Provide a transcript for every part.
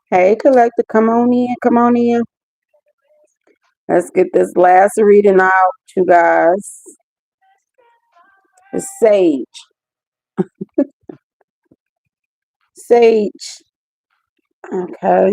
Hey, collector, come on in, come on in. Let's get this last reading out, you guys. It's Sage. Sage. Okay.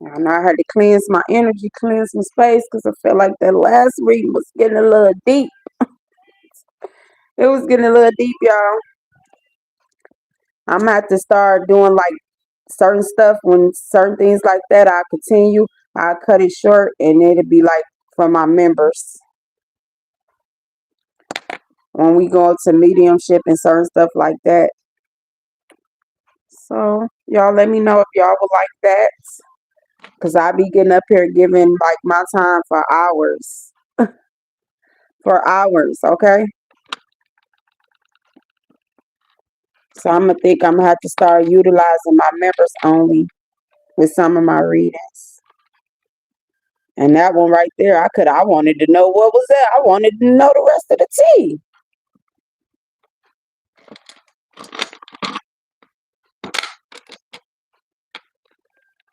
I know I had to cleanse my energy, cleanse my space, because I felt like that last reading was getting a little deep. It was getting a little deep, y'all. I'm gonna have to start doing like certain stuff when certain things like that I continue. I cut it short and it'll be like for my members when we go to mediumship and certain stuff like that. So y'all let me know if y'all would like that. Cause I be getting up here giving like my time for hours. For hours, okay? So I'm gonna have to start utilizing my members only with some of my readings. And that one right there, I wanted to know what was that. I wanted to know the rest of the tea.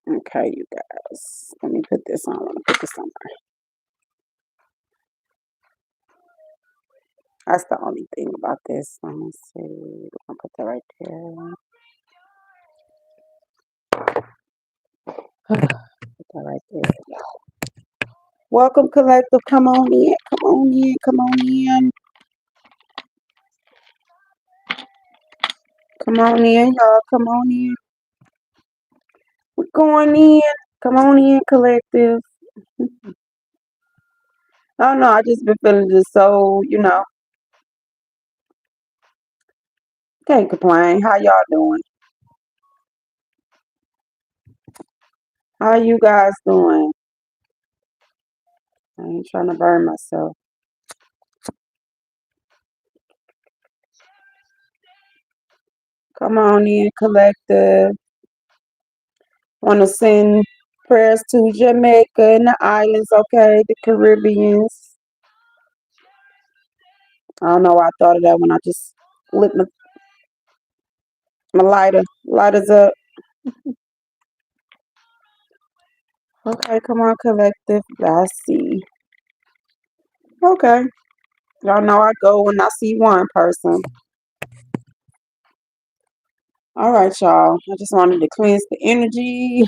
Okay, you guys. Let me put this on. Let me put this on. That's the only thing about this. Let me see. I'll put that right there. Put that right there. Welcome, collective. Come on in. Come on in. Come on in. Come on in, y'all. Come on in. We're going in. Come on in, collective. I don't know. I just been feeling just so, can't complain. How y'all doing? How you guys doing? I ain't trying to burn myself. Come on in, collective. Want to send prayers to Jamaica and the islands, okay? The Caribbeans. I don't know why I thought of that when I just lit my lighters up. Okay, come on, collective. I see. Okay. Y'all know I go when I see one person. All right, y'all. I just wanted to cleanse the energy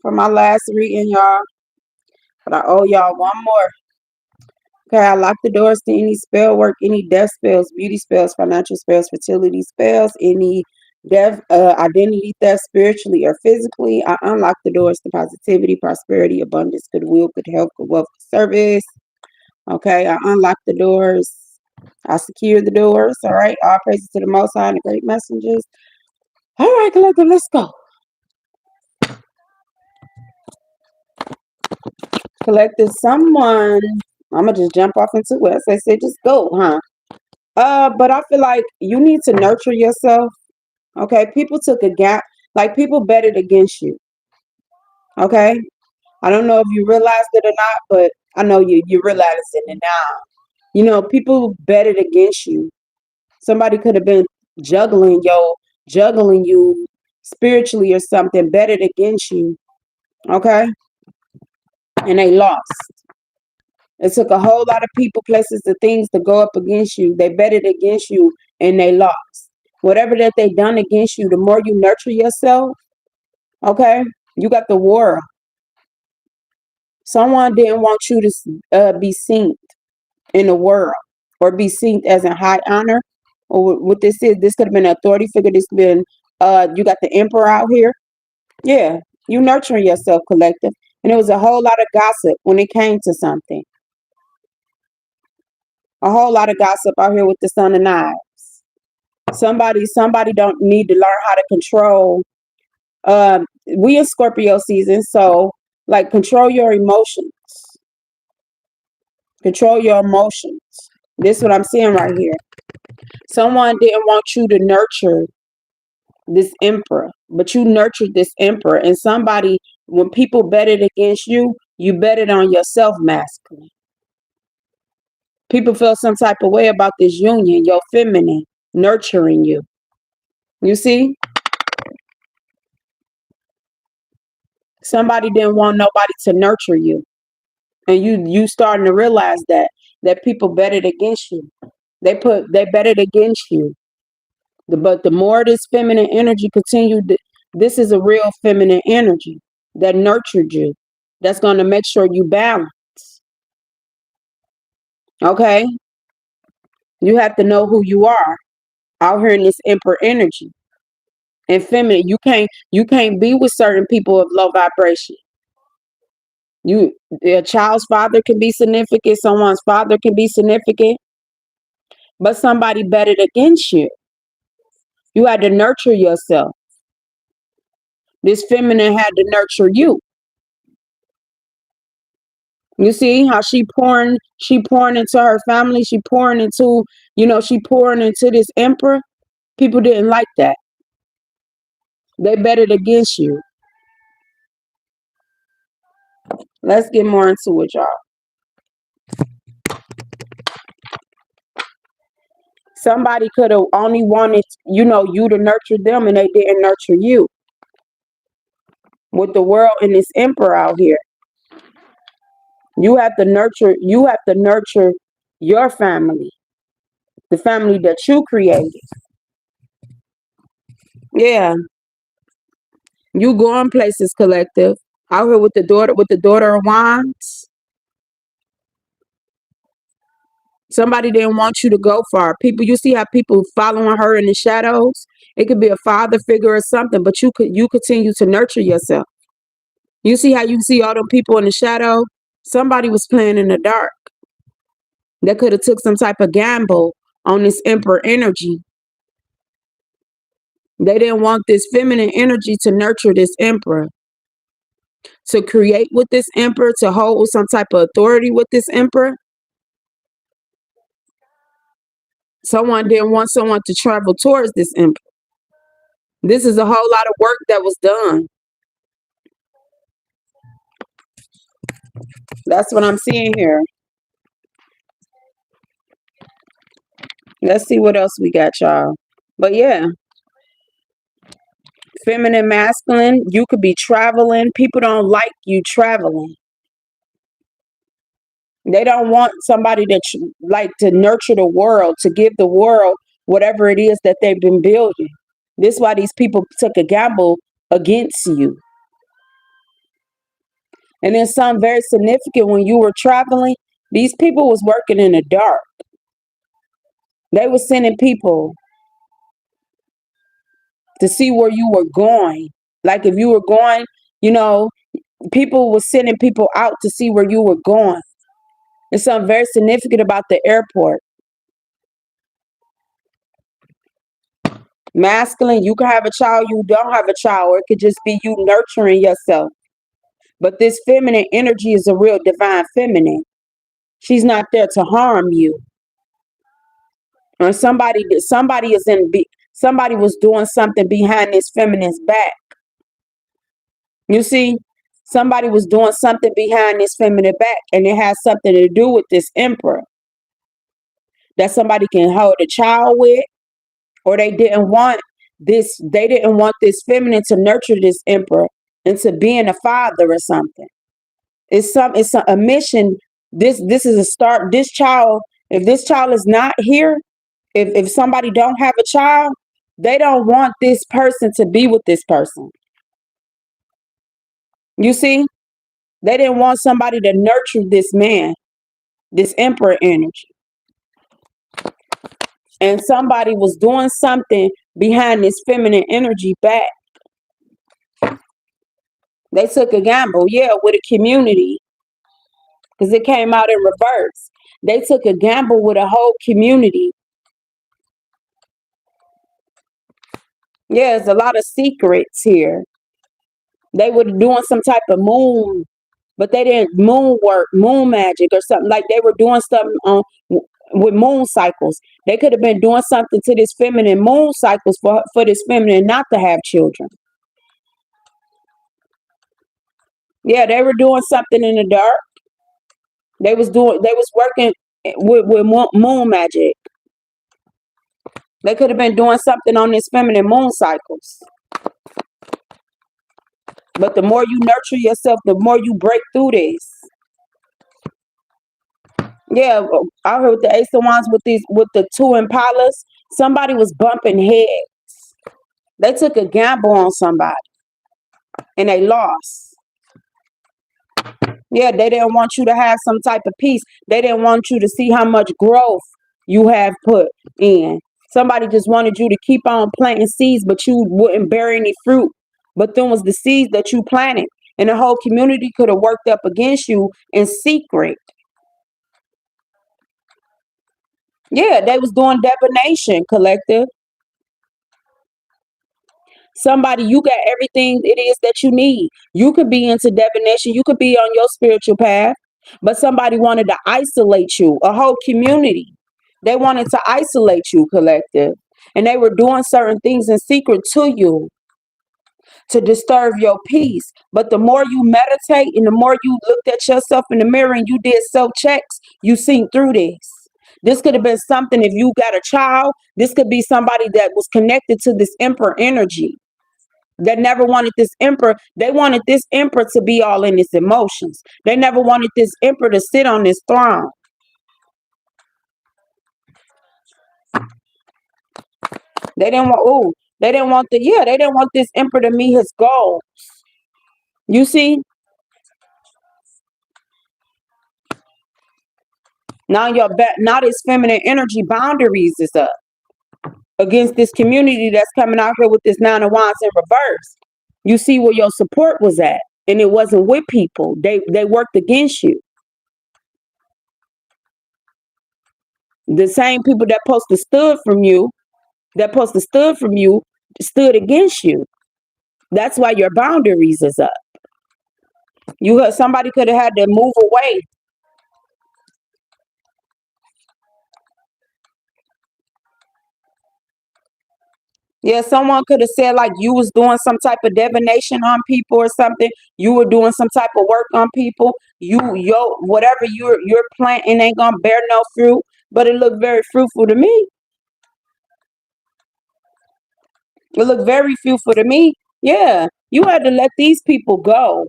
for my last reading, y'all. But I owe y'all one more. Okay, I lock the doors to any spell work, any death spells, beauty spells, financial spells, fertility spells, any death, identity theft, spiritually or physically. I unlock the doors to positivity, prosperity, abundance, goodwill, good health, good wealth, good service. Okay, I unlock the doors. I secure the doors. All right, all praises to the Most High and the great messengers. All right, collective, let's go. Collective, someone. I'm gonna just jump off into it. As I said, just go, huh? But I feel like you need to nurture yourself. Okay, people took a gap, like people betted against you. Okay, I don't know if you realized it or not, but I know you realizing it now. People betted against you. Somebody could have been juggling you spiritually or something, betted against you. Okay, and they lost. It took a whole lot of people, places, and things to go up against you. They betted against you and they lost. Whatever that they done against you, the more you nurture yourself, okay, you got the world. Someone didn't want you to be seen in the world or be seen as in high honor. Or what this is, this could have been an authority figure. This could have been, you got the emperor out here. Yeah, you nurturing yourself, collective. And it was a whole lot of gossip when it came to something. A whole lot of gossip out here with the Son of Knives. Somebody don't need to learn how to control. We in Scorpio season, so like control your emotions. Control your emotions. This is what I'm seeing right here. Someone didn't want you to nurture this emperor, but you nurtured this emperor. And somebody, when people betted against you, you betted on yourself, masculine. People feel some type of way about this union, your feminine nurturing you. You see, somebody didn't want nobody to nurture you, and you starting to realize that people betted against you. They betted against you. But the more this feminine energy continued, this is a real feminine energy that nurtured you. That's going to make sure you balance. Okay, you have to know who you are out here in this emperor energy and feminine. You can't be with certain people of low vibration. You A child's father can be significant, someone's father can be significant, but somebody betted against you. You had to nurture yourself. This feminine had to nurture you. You see how she pouring into her family, she pouring into, she pouring into this emperor. People didn't like that. They betted against you. Let's get more into it, y'all. Somebody could have only wanted, you to nurture them, and they didn't nurture you. With the world and this emperor out here, you have to nurture your family, the family that you created. Yeah, you going places, collective. Out here with the daughter of wands. Somebody didn't want you to go far. People, you see how people following her in the shadows? It could be a father figure or something, but you continue to nurture yourself. You see how you see all them people in the shadow? Somebody was playing in the dark. That could have took some type of gamble on this emperor energy. They didn't want this feminine energy to nurture this emperor, to create with this emperor, to hold some type of authority with this emperor. Someone didn't want someone to travel towards this emperor. This is a whole lot of work that was done. That's what I'm seeing here. Let's see what else we got, y'all. But yeah, feminine, masculine, you could be traveling. People don't like you traveling. They don't want somebody that like to nurture the world, to give the world whatever it is that they've been building. This is why these people took a gamble against you. And then some very significant, when you were traveling, these people was working in the dark. They were sending people to see where you were going. Like if you were going, you know, people were sending people out to see where you were going. There's something very significant about the airport. Masculine, you can have a child, you don't have a child, or it could just be you nurturing yourself. But this feminine energy is a real divine feminine. She's not there to harm you. Or somebody was doing something behind this feminine's back. You see, somebody was doing something behind this feminine back, and it has something to do with this emperor. That somebody can hold a child with, or they didn't want this feminine to nurture this emperor into being a father or something. It's a mission. This is a start. This child, if this child is not here, if somebody don't have a child, they don't want this person to be with this person. You see, they didn't want somebody to nurture this man, this emperor energy. And somebody was doing something behind this feminine energy back. They took a gamble, yeah, with a community, because it came out in reverse. They took a gamble with a whole community. Yeah, there's a lot of secrets here. They were doing some type of moon, but they didn't moon work, moon magic or something. Like they were doing something on with moon cycles. They could have been doing something to this feminine moon cycles for this feminine not to have children. Yeah, they were doing something in the dark. They was working with moon magic. They could have been doing something on this feminine moon cycles. But the more you nurture yourself, the more you break through this. Yeah, I heard the Ace of Wands with the two Impalas. Somebody was bumping heads. They took a gamble on somebody and they lost. Yeah, they didn't want you to have some type of peace. They didn't want you to see how much growth you have put in. Somebody just wanted you to keep on planting seeds, but you wouldn't bear any fruit. But then was the seeds that you planted. And the whole community could have worked up against you in secret. Yeah, they was doing divination, collective. Somebody, you got everything it is that you need. You could be into divination. You could be on your spiritual path. But somebody wanted to isolate you, a whole community. They wanted to isolate you, collective. And they were doing certain things in secret to you to disturb your peace. But the more you meditate and the more you looked at yourself in the mirror and you did self checks, you seen through this. This could have been something if you got a child. This could be somebody that was connected to this emperor energy that never wanted this emperor. They wanted this emperor to be all in his emotions. They never wanted this emperor to sit on this throne. They didn't want, they didn't want they didn't want this emperor to meet his goals. You see? Now this feminine energy boundaries is up against this community that's coming out here with this Nine of Wands in reverse. You see where your support was at, and it wasn't with people. They worked against you. The same people that supposed to stood from you, stood against you. That's why your boundaries is up. Somebody could have had to move away. Yeah, someone could have said like you was doing some type of divination on people or something. You were doing some type of work on people. Whatever you're planting ain't gonna bear no fruit, but it looked very fruitful to me. It looked very fruitful to me. Yeah, you had to let these people go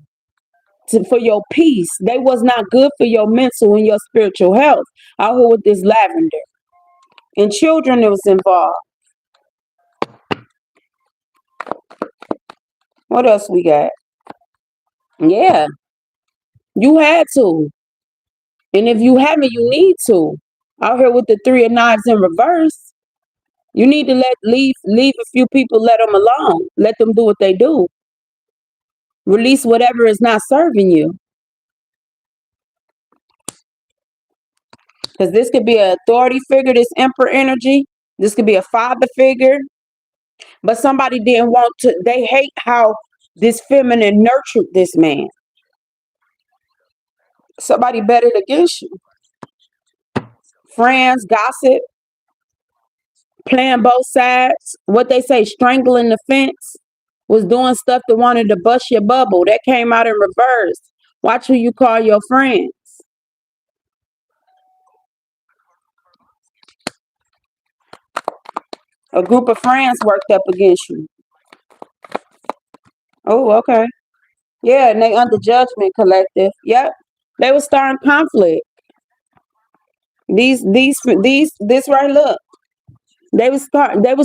for your peace. They was not good for your mental and your spiritual health. Out here with this lavender and children that was involved. What else we got? Yeah, you had to. And if you haven't, you need to. Out here with the Three of Knives in reverse, you need to leave a few people, let them alone. Let them do what they do. Release whatever is not serving you. Because this could be an authority figure, this emperor energy. This could be a father figure. But somebody didn't want to, they hate how this feminine nurtured this man. Somebody betted against you. Friends, gossip, playing both sides. What they say, strangling the fence, was doing stuff that wanted to bust your bubble. That came out in reverse. Watch who you call your friends. A group of friends worked up against you. Oh, okay. Yeah, and they under judgment, collective. Yep. They were starting conflict. This right, look. They was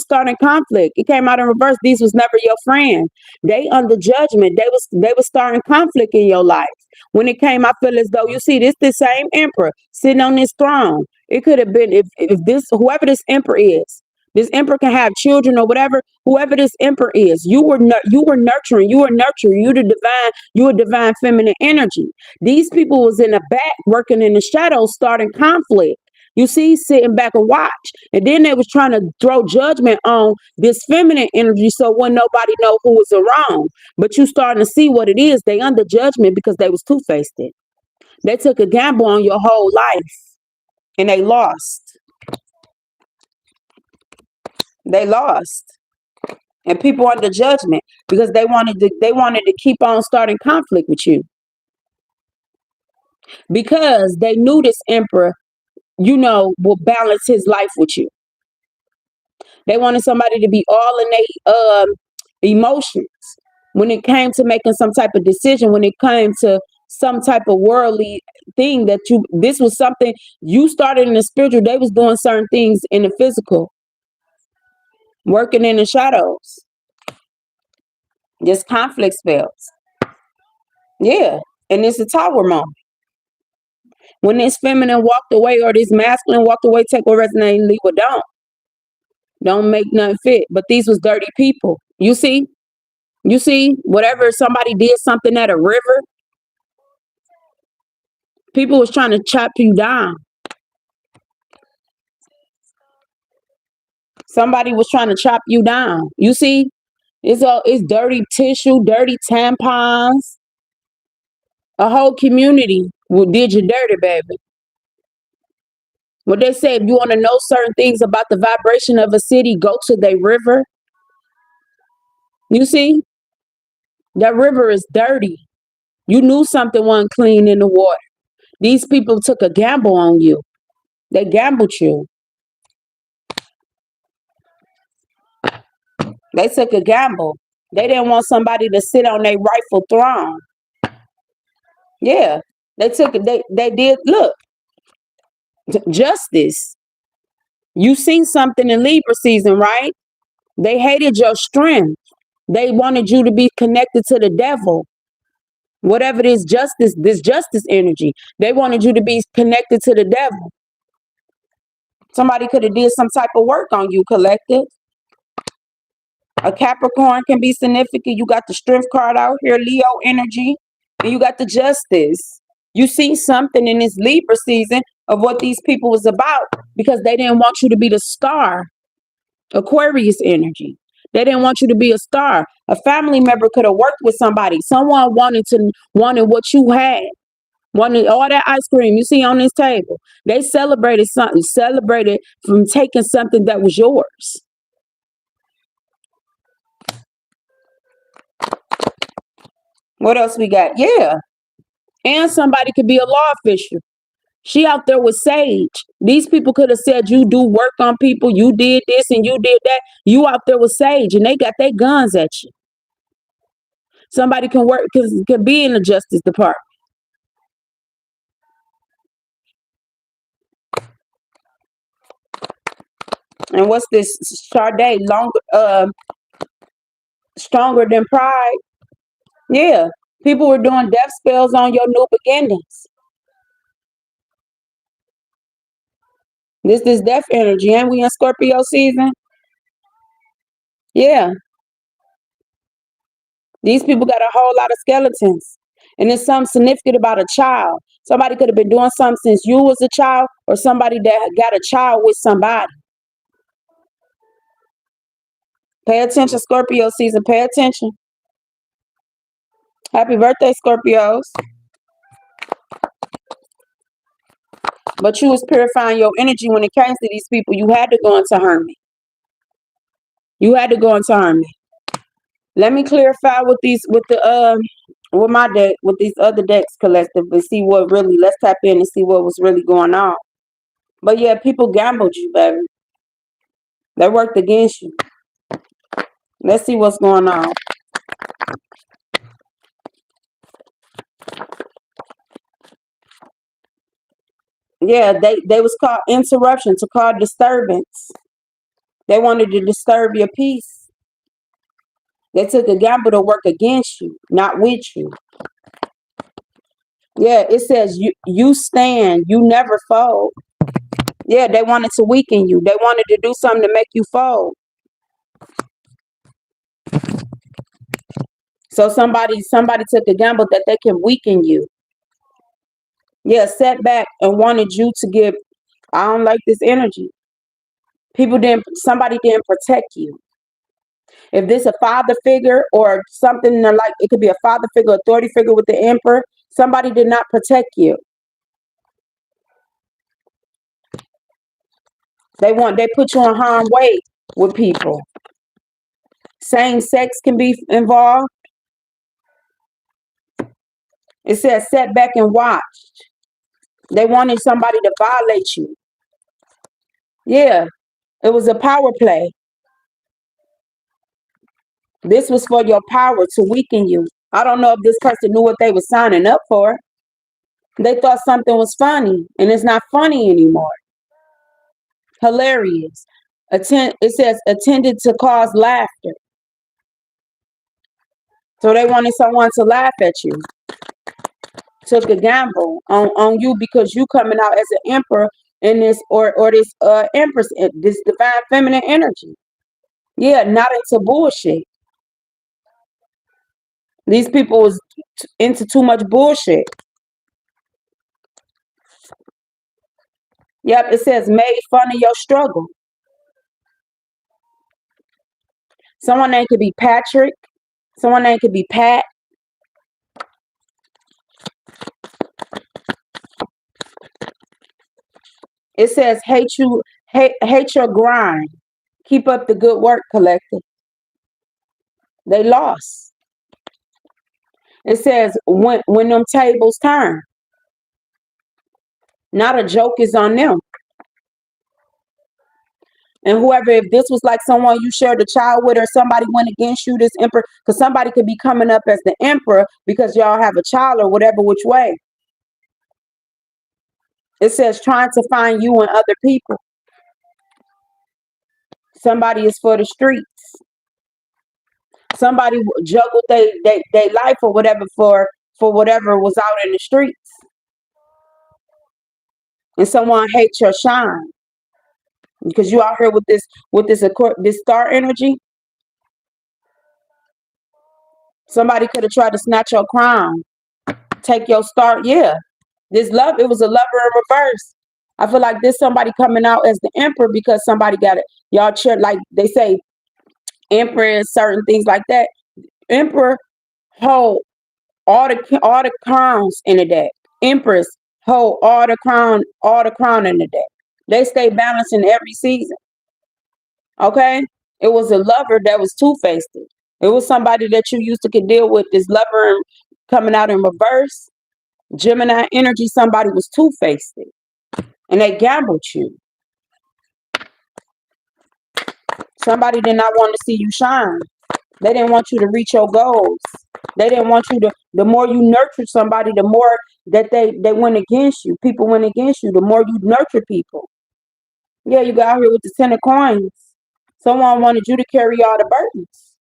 starting conflict. It came out in reverse. These was never your friend. They under judgment. They was starting conflict in your life. When it came, I feel as though you see the same emperor sitting on this throne. It could have been if this whoever this emperor is. This emperor can have children or whatever. Whoever this emperor is, you were nurturing. You the divine. You a divine feminine energy. These people was in the back working in the shadows, starting conflict. You see, sitting back and watch. And then they was trying to throw judgment on this feminine energy so when nobody know who was wrong. But you starting to see what it is. They under judgment because they was two-faced it. They took a gamble on your whole life. and they lost. They lost. And people under judgment because they wanted to keep on starting conflict with you because they knew this emperor, will balance his life with you. They wanted somebody to be all in their emotions when it came to making some type of decision, when it came to some type of worldly thing this was something you started in the spiritual. They was doing certain things in the physical, working in the shadows. Just conflict spells. Yeah. And it's a tower moment. When this feminine walked away or this masculine walked away, take what resonate and leave what don't. Don't make nothing fit. But these was dirty people. You see? Whatever, somebody did something at a river, people was trying to chop you down. Somebody was trying to chop you down. You see? It's dirty tissue, dirty tampons. A whole community did you dirty, baby. What they say, if you want to know certain things about the vibration of a city, go to the river. You see? That river is dirty. You knew something wasn't clean in the water. These people took a gamble on you. They gambled you. They took a gamble. They didn't want somebody to sit on their rightful throne. Yeah. They took it. They did. Look, justice. You seen something in Libra season, right? They hated your strength. They wanted you to be connected to the devil. Whatever this justice energy, they wanted you to be connected to the devil. Somebody could have did some type of work on you, collective. A Capricorn can be significant. You got the strength card out here, Leo energy, and you got the justice. You see something in this Libra season of what these people was about because they didn't want you to be the star. Aquarius energy. They didn't want you to be a star. A family member could have worked with somebody. Someone wanted what you had. Wanted all that ice cream you see on this table. They celebrated something. Celebrated from taking something that was yours. What else we got? Yeah. And somebody could be a law official. She out there with Sage. These people could have said you do work on people. You did this and you did that. You out there with Sage and they got their guns at you. Somebody can work, can be in the Justice Department. And what's this? Sade, stronger than pride. Yeah. People were doing death spells on your new beginnings. This death energy. And we in Scorpio season? Yeah. These people got a whole lot of skeletons. And there's something significant about a child. Somebody could have been doing something since you was a child, or somebody that got a child with somebody. Pay attention, Scorpio season. Pay attention. Happy birthday, Scorpios. But you was purifying your energy when it came to these people. You had to go into harmony. You had to go into harmony. Let me clarify with these, with my deck, with these other decks collective, and see what really. Let's tap in and see what was really going on. But yeah, people gambled you, baby. They worked against you. Let's see what's going on. Yeah, they was called interruption, to call disturbance. They wanted to disturb your peace. They took a gamble to work against you, not with you. Yeah, it says you stand, you never fold. Yeah, they wanted to weaken you. They wanted to do something to make you fold. So somebody took a gamble that they can weaken you. Yeah, setback and wanted you to give. I don't like this energy. Somebody didn't protect you. If this a father figure or something like, it could be a father figure, authority figure with the emperor, somebody did not protect you. They put you in harm's way with people. Same sex can be involved. It says sit back and watch. They wanted somebody to violate you. Yeah, it was a power play. This was for your power to weaken you. I don't know if this person knew what they were signing up for. They thought something was funny, and it's not funny anymore. Hilarious. It says attended to cause laughter. So they wanted someone to laugh at you. Took a gamble on you because you coming out as an emperor in this or this empress, this divine feminine energy. Yeah, not into bullshit. These people was into too much bullshit. Yep, it says made fun of your struggle. Someone name could be Patrick. Someone name could be Pat. It says hate your grind. Keep up the good work, collective. They lost. It says when them tables turn. Not a joke is on them. And whoever, if this was like someone you shared a child with or somebody went against you, this emperor, because somebody could be coming up as the emperor because y'all have a child or whatever, which way. It says trying to find you and other people. Somebody is for the streets. Somebody juggled they life or whatever for whatever was out in the streets. And someone hates your shine because you out here with this star energy. Somebody could have tried to snatch your crown, take your star. Yeah, this love, it was a lover in reverse. I feel like this somebody coming out as the emperor because somebody got it. Y'all cheer like they say, emperor, certain things like that. Emperor hold all the crowns in the deck. Empress hold all the crown in the deck. They stay balanced in every season. Okay? It was a lover that was two-faced. It was somebody that you used to could deal with. This lover coming out in reverse. Gemini energy, somebody was two-faced. And they gambled you. Somebody did not want to see you shine. They didn't want you to reach your goals. They didn't want you to, the more you nurture somebody, the more that they went against you. People went against you. The more you nurture people. Yeah, you got out here with the 10 of coins. Someone wanted you to carry all the burdens.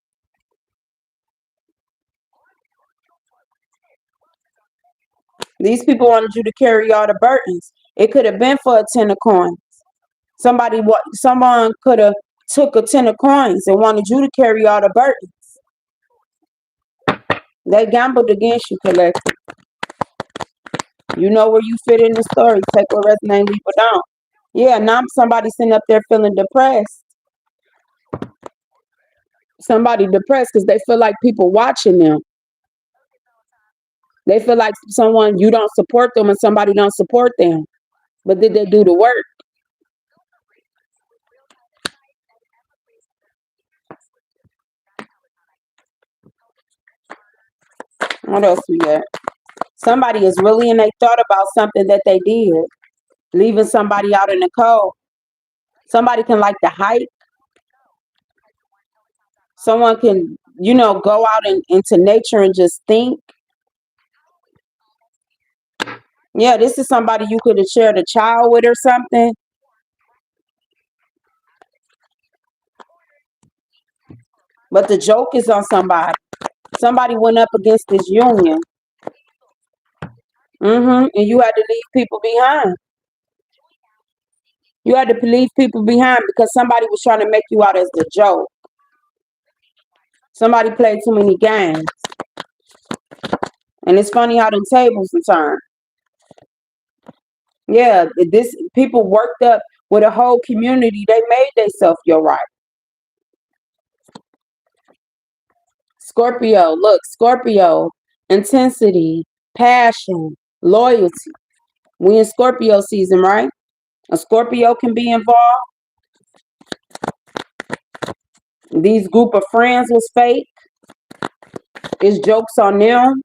These people wanted you to carry all the burdens. It could have been for a 10 of coins. Someone could have took a 10 of coins and wanted you to carry all the burdens. They gambled against you, collective. You know where you fit in the story. Take what resonates, leave it down. Yeah, now somebody sitting up there feeling depressed. Somebody depressed because they feel like people watching them. They feel like someone, you don't support them and somebody don't support them. But did they do the work? What else we got? Somebody is really and they thought about something that they did. Leaving somebody out in the cold. Somebody can like to hike. Someone can, go out into nature and just think. Yeah, this is somebody you could have shared a child with or something. But the joke is on somebody. Somebody went up against this union. And you had to leave people behind. You had to leave people behind because somebody was trying to make you out as the joke. Somebody played too many games. And it's funny how them tables turn. Yeah, this people worked up with a whole community. They made themselves your right. Scorpio, look, Scorpio, intensity, passion, loyalty. We in Scorpio season, right? A Scorpio can be involved. These group of friends was fake. It's jokes on them.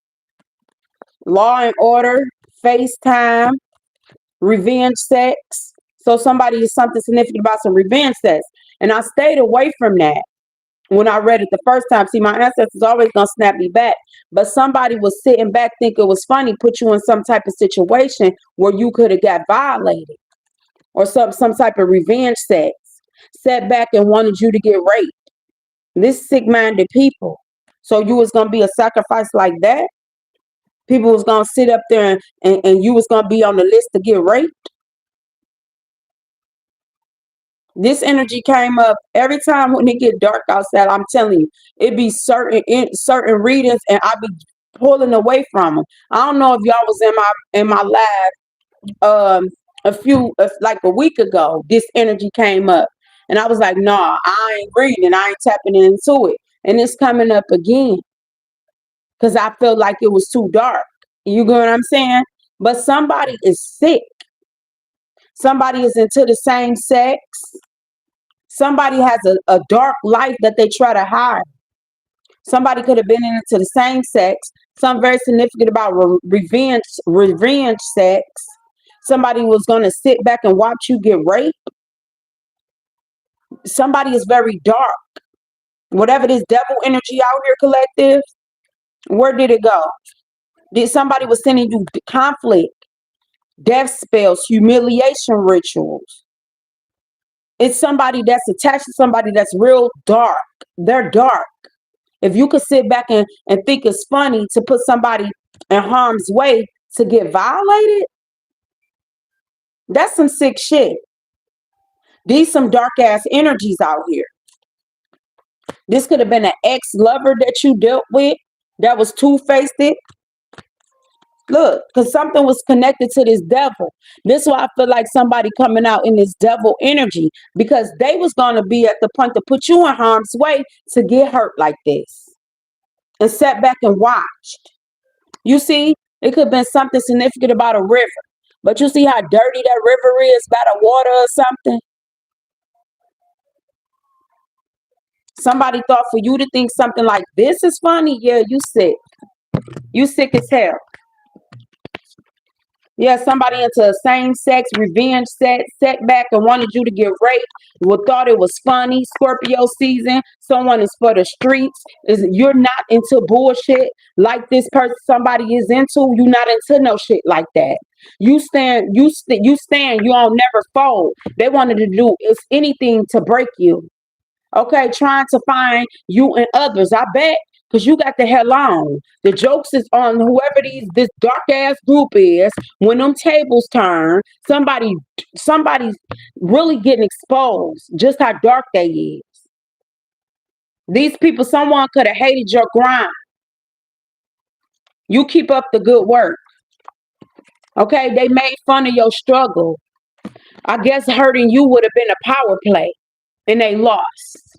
Law and Order, FaceTime, revenge sex. So somebody is something significant about some revenge sex. And I stayed away from that when I read it the first time. See, my ancestors always gonna snap me back. But somebody was sitting back thinking it was funny, put you in some type of situation where you could have got violated or some type of revenge sex. Sat back and wanted you to get raped. This sick-minded people. So you was gonna be a sacrifice like that? People was gonna sit up there and you was gonna be on the list to get raped? This energy came up every time when it get dark outside. I'm telling you, it be certain readings, and I be pulling away from them. I don't know if y'all was in my live like a week ago. This energy came up, and I was like, nah, I ain't reading. I ain't tapping into it, and it's coming up again because I felt like it was too dark. You get what I'm saying? But somebody is sick. Somebody is into the same sex. Somebody has a dark life that they try to hide. Somebody could have been into the same sex. Something very significant about revenge sex. Somebody was going to sit back and watch you get raped. Somebody is very dark. Whatever this devil energy out here, collective, where did it go? Did somebody was sending you conflict, death spells, humiliation rituals? It's somebody that's attached to somebody that's real dark. They're dark. If you could sit back and think it's funny to put somebody in harm's way to get violated, that's some sick shit. These some dark ass energies out here. This could have been an ex-lover that you dealt with that was two-faced. Look, because something was connected to this devil. This is why I feel like somebody coming out in this devil energy, because they was going to be at the point to put you in harm's way to get hurt like this and sat back and watched. You see, it could have been something significant about a river, but you see how dirty that river is by the water or something? Somebody thought for you to think something like this is funny. Yeah, you sick. You sick as hell. Yeah, somebody into a same-sex revenge setback and wanted you to get raped. Thought it was funny. Scorpio season. Someone is for the streets. You're not into bullshit like this person somebody is into. You're not into no shit like that. You stand. You don't never fold. They wanted to do anything to break you. Okay, trying to find you and others. I bet. Because you got the hell on. The jokes is on whoever this dark ass group is. When them tables turn, somebody's really getting exposed. Just how dark they is. These people, someone could have hated your grind. You keep up the good work. Okay, they made fun of your struggle. I guess hurting you would have been a power play, and they lost.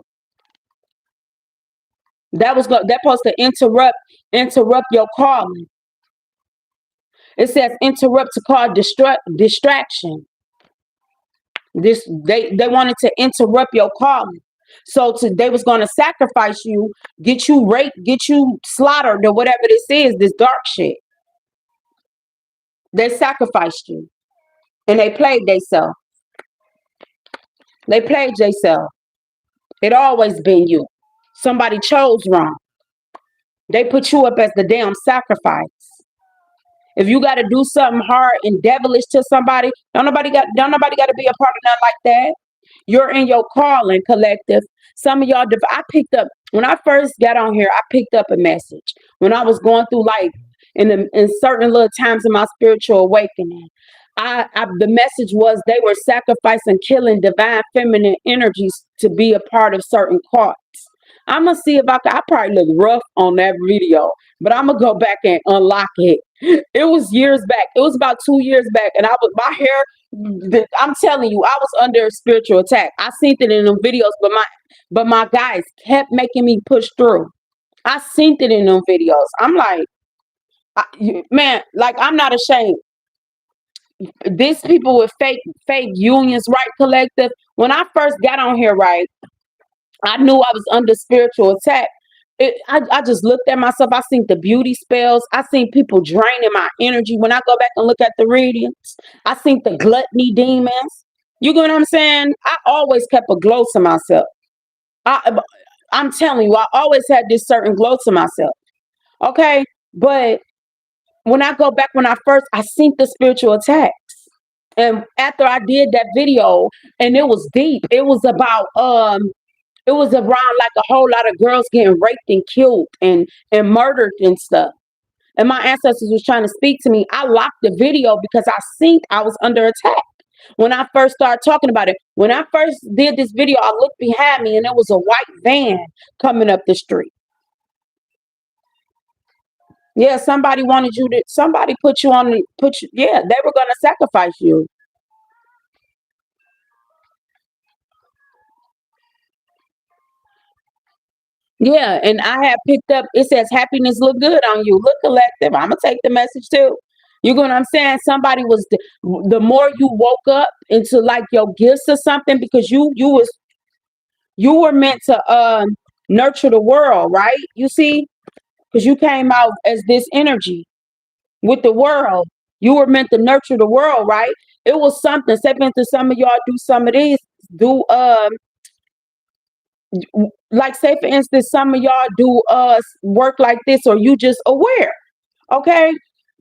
That supposed to interrupt your calling. It says interrupt to cause distraction. They wanted to interrupt your calling. So they was going to sacrifice you, get you raped, get you slaughtered, or whatever this is, this dark shit. They sacrificed you. And they played themselves. They played themselves. It always been you. Somebody chose wrong. They put you up as the damn sacrifice. If you got to do something hard and devilish to somebody, don't nobody got to be a part of nothing like that. You're in your calling, collective. Some of y'all, I picked up when I first got on here. I picked up a message when I was going through like in certain little times in my spiritual awakening. The message was they were sacrificing, killing divine feminine energies to be a part of certain cults. I'm gonna see if I probably look rough on that video, but I'm gonna go back and unlock it. It was years back. It was about 2 years back, and my hair. I'm telling you, I was under spiritual attack. I seen it in them videos, but my guys kept making me push through. I seen it in them videos. I'm like, man, like I'm not ashamed. These people with fake unions, right, collective. When I first got on here, right, I knew I was under spiritual attack. I just looked at myself. I seen the beauty spells. I seen people draining my energy. When I go back and look at the readings, I seen the gluttony demons. You get what I'm saying? I always kept a glow to myself. I, I'm telling you, I always had this certain glow to myself. Okay, but when I go back, when I seen the spiritual attacks, and after I did that video, and it was deep. It was around like a whole lot of girls getting raped and killed and murdered and stuff. And my ancestors was trying to speak to me. I locked the video because I seen I was under attack. When I first started talking about it, when I first did this video, I looked behind me and there was a white van coming up the street. Yeah, somebody put you on the put you, yeah, they were gonna sacrifice you. Yeah, and I have picked up, it says happiness look good on you. Look collective. I'm gonna take the message too. You know what I'm saying? Somebody was the more you woke up into like your gifts or something, because you were meant to nurture the world, right? You see, because you came out as this energy with the world. You were meant to nurture the world, right? It was something. Say for instance, some of y'all do some of these, do like say for instance, some of y'all do work like this, or you just aware. Okay.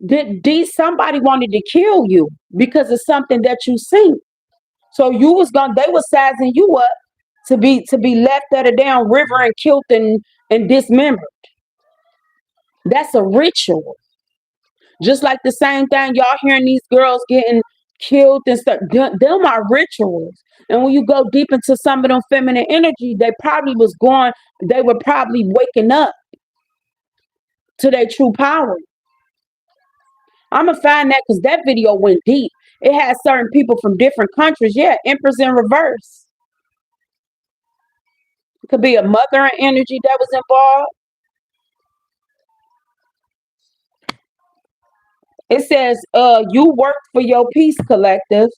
Did somebody wanted to kill you because of something that you seen. So you was gonna they was sizing you up to be left at a down river and killed and dismembered. That's a ritual. Just like the same thing y'all hearing these girls getting killed and stuff. Them are rituals. And when you go deep into some of them feminine energy, they were probably waking up to their true power. I'm gonna find that because that video went deep. It had certain people from different countries. Yeah, Empress in reverse. It could be a mother energy that was involved. It says, you work for your peace collective.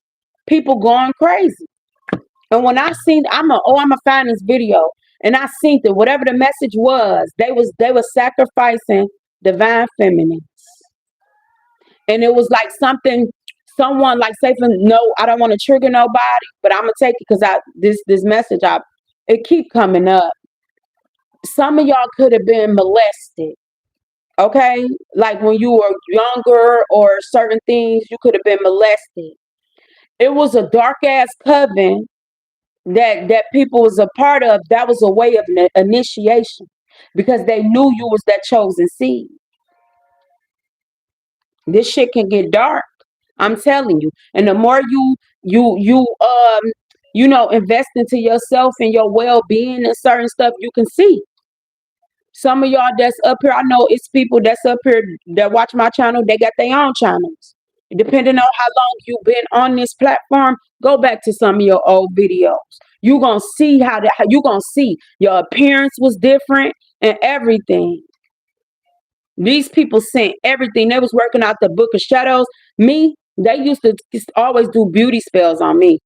People going crazy. And when I seen, I'm gonna find this video, and I seen that whatever the message was, they were sacrificing divine feminines, and it was like someone like say for no, I don't want to trigger nobody, but I'm gonna take it because this message it keep coming up. Some of y'all could have been molested, okay? Like when you were younger or certain things, you could have been molested. It was a dark ass coven that people was a part of. That was a way of initiation because they knew you was that chosen seed. This shit can get dark. I'm telling you. And the more you invest into yourself and your well-being and certain stuff, you can see. Some of y'all that's up here, I know it's people that's up here that watch my channel, they got their own channels. Depending on how long you've been on this platform, go back to some of your old videos. You gonna see how you gonna see your appearance was different and everything. These people sent everything. They was working out the book of shadows. Me, they used to always do beauty spells on me.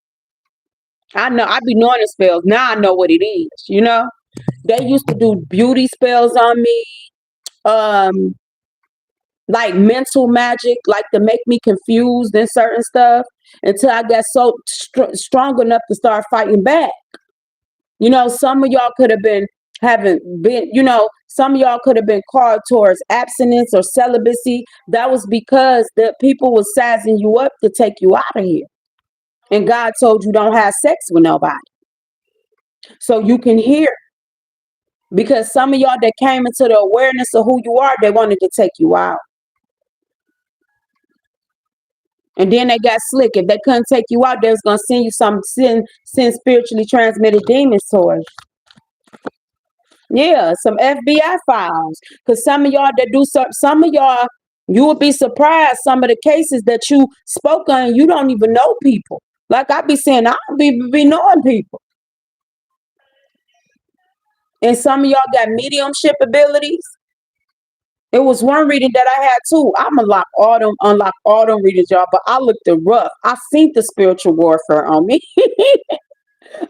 I know I be knowing the spells. Now I know what it is. They used to do beauty spells on me. Um, like mental magic, like to make me confused and certain stuff until I got so strong enough to start fighting back. Some of y'all could have been haven't been, some of y'all could have been called towards abstinence or celibacy. That was because the people was sizing you up to take you out of here. And God told you don't have sex with nobody. So you can hear. Because some of y'all that came into the awareness of who you are, they wanted to take you out. And then they got slick. If they couldn't take you out, they was gonna send you send spiritually transmitted demons towards you. Yeah, some FBI files. Because some of y'all that do some of y'all, you would be surprised some of the cases that you spoke on, you don't even know people. Like I be saying, I don't be knowing people. And some of y'all got mediumship abilities. It was one reading that I had too. I'm unlock all them readings, y'all. But I looked at rough. I seen the spiritual warfare on me.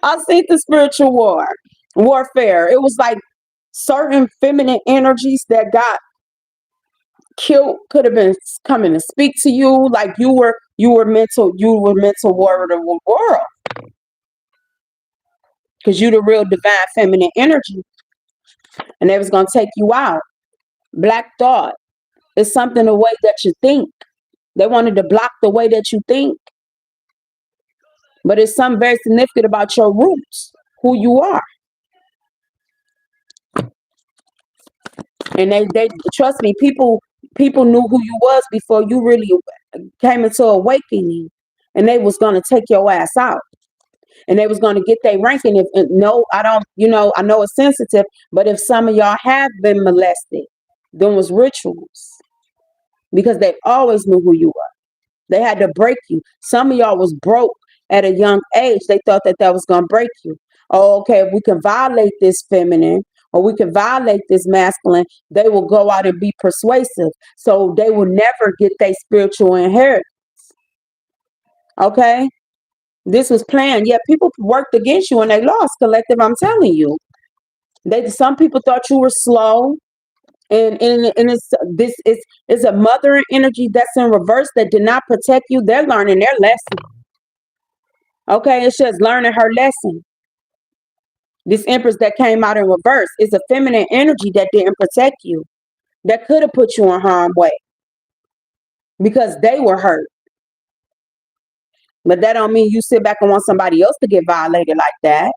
I seen the spiritual war. warfare. It was like certain feminine energies that got killed could have been coming to speak to you, like you were meant to war the world because you the real divine feminine energy, and they was gonna take you out. Black thought is something the way that you think. They wanted to block the way that you think, but it's something very significant about your roots, who you are, and they trust me. People knew who you was before you really came into awakening, and they was gonna take your ass out. And they was going to get their ranking. If no, I don't, I know it's sensitive, but if some of y'all have been molested, then was rituals because they always knew who you were. They had to break you. Some of y'all was broke at a young age. They thought that was going to break you. Oh, okay, if we can violate this feminine or we can violate this masculine, they will go out and be persuasive. So they will never get their spiritual inheritance. Okay? This was planned. Yeah, people worked against you and they lost, collective. I'm telling you. Some people thought you were slow. And it's a mother energy that's in reverse that did not protect you. They're learning their lesson. Okay, it's just learning her lesson. This Empress that came out in reverse is a feminine energy that didn't protect you. That could have put you in harm's way because they were hurt. But that don't mean you sit back and want somebody else to get violated like that.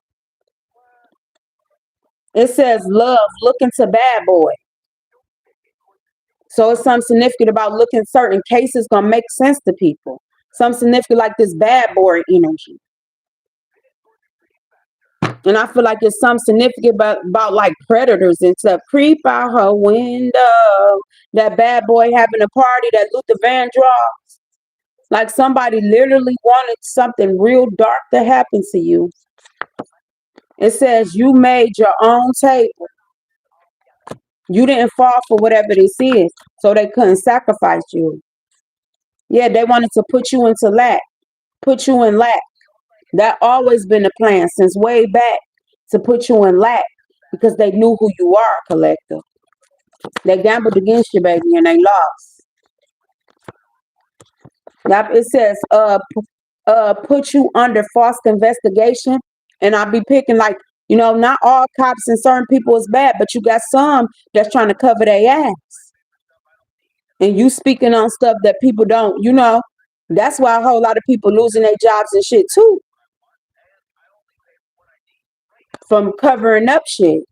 It says love, look into bad boy. So it's something significant about looking certain cases gonna make sense to people. Something significant like this bad boy energy. And I feel like it's something significant about like predators and stuff. Creep out her window. That bad boy having a party, that Luther Vandross. Like somebody literally wanted something real dark to happen to you. It says you made your own table. You didn't fall for whatever this is, so they couldn't sacrifice you. Yeah, they wanted to put you into lack, put you in lack. That always been the plan since way back, to put you in lack because they knew who you are, collective. They gambled against you, baby, and they lost. Now it says put you under false investigation, and I'll be picking like, not all cops and certain people is bad, but you got some that's trying to cover their ass. And you speaking on stuff that people don't, that's why a whole lot of people losing their jobs and shit too. From covering up shit.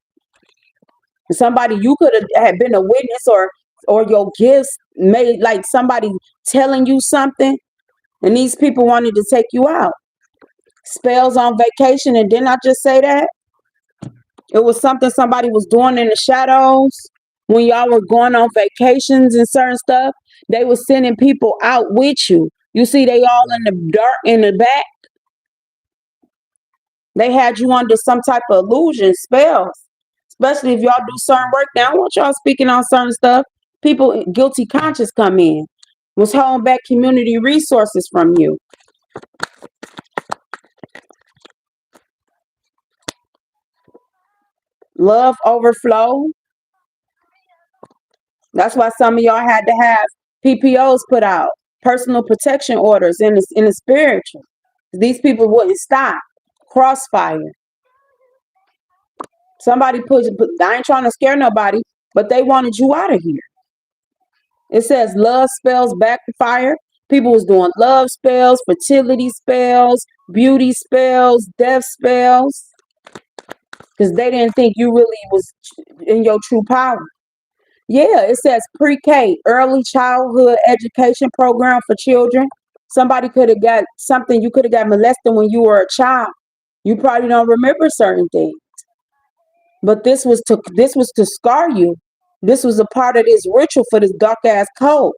Somebody you could have been a witness or your gifts made like somebody telling you something, and these people wanted to take you out. Spells on vacation, and didn't I just say that? It was something somebody was doing in the shadows when y'all were going on vacations and certain stuff. They were sending people out with you. You see, they all in the dark in the back. They had you under some type of illusion, spells. Especially if y'all do certain work. Now, I want y'all speaking on certain stuff. People, guilty conscience come in. Was holding back community resources from you. Love overflow. That's why some of y'all had to have PPOs put out, personal protection orders in the spiritual. These people wouldn't stop. Crossfire. Somebody I ain't trying to scare nobody, but they wanted you out of here. It says love spells backfire. People was doing love spells, fertility spells, beauty spells, death spells, because they didn't think you really was in your true power. Yeah, it says pre-K, early childhood education program for children. Somebody could have got something, you could have got molested when you were a child. You probably don't remember certain things. But this was to scar you. This was a part of this ritual for this dark ass code.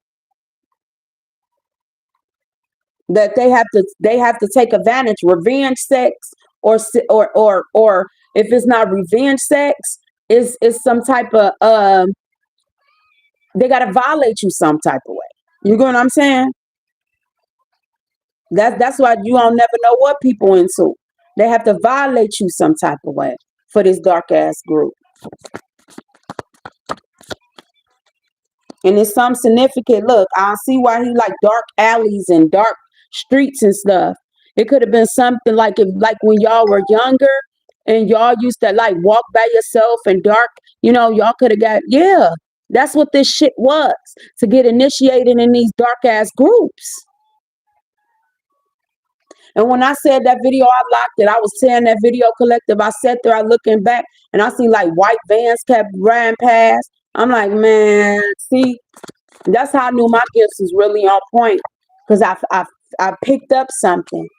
That they have to take advantage, revenge sex, or if it's not revenge sex, it's some type of they gotta violate you some type of way. You get what I'm saying? That's why you don't never know what people into. They have to violate you some type of way. for this dark ass group. And it's some significant. Look, I see why he like dark alleys and dark streets and stuff. It could have been something like if, like when y'all were younger and y'all used to like walk by yourself and dark, y'all could have got, yeah. That's what this shit was, to get initiated in these dark ass groups. And when I said that video, I locked it. I was saying that video collective. I sat there, I looking back, and I seen like white vans kept riding past. I'm like, man, see, that's how I knew my gifts was really on point, because I picked up something.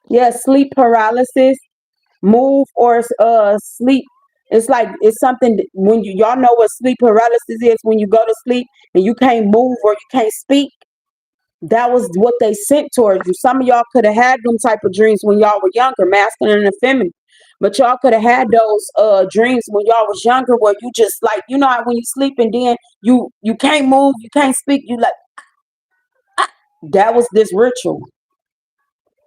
Yeah, sleep paralysis, move or sleep. It's like it's something when y'all know what sleep paralysis is, when you go to sleep and you can't move or you can't speak. That was what they sent towards you. Some of y'all could have had them type of dreams when y'all were younger, masculine and feminine. But y'all could have had those dreams when y'all was younger, where you just like, how when you sleep and then you can't move, you can't speak, you like, ah. That was this ritual.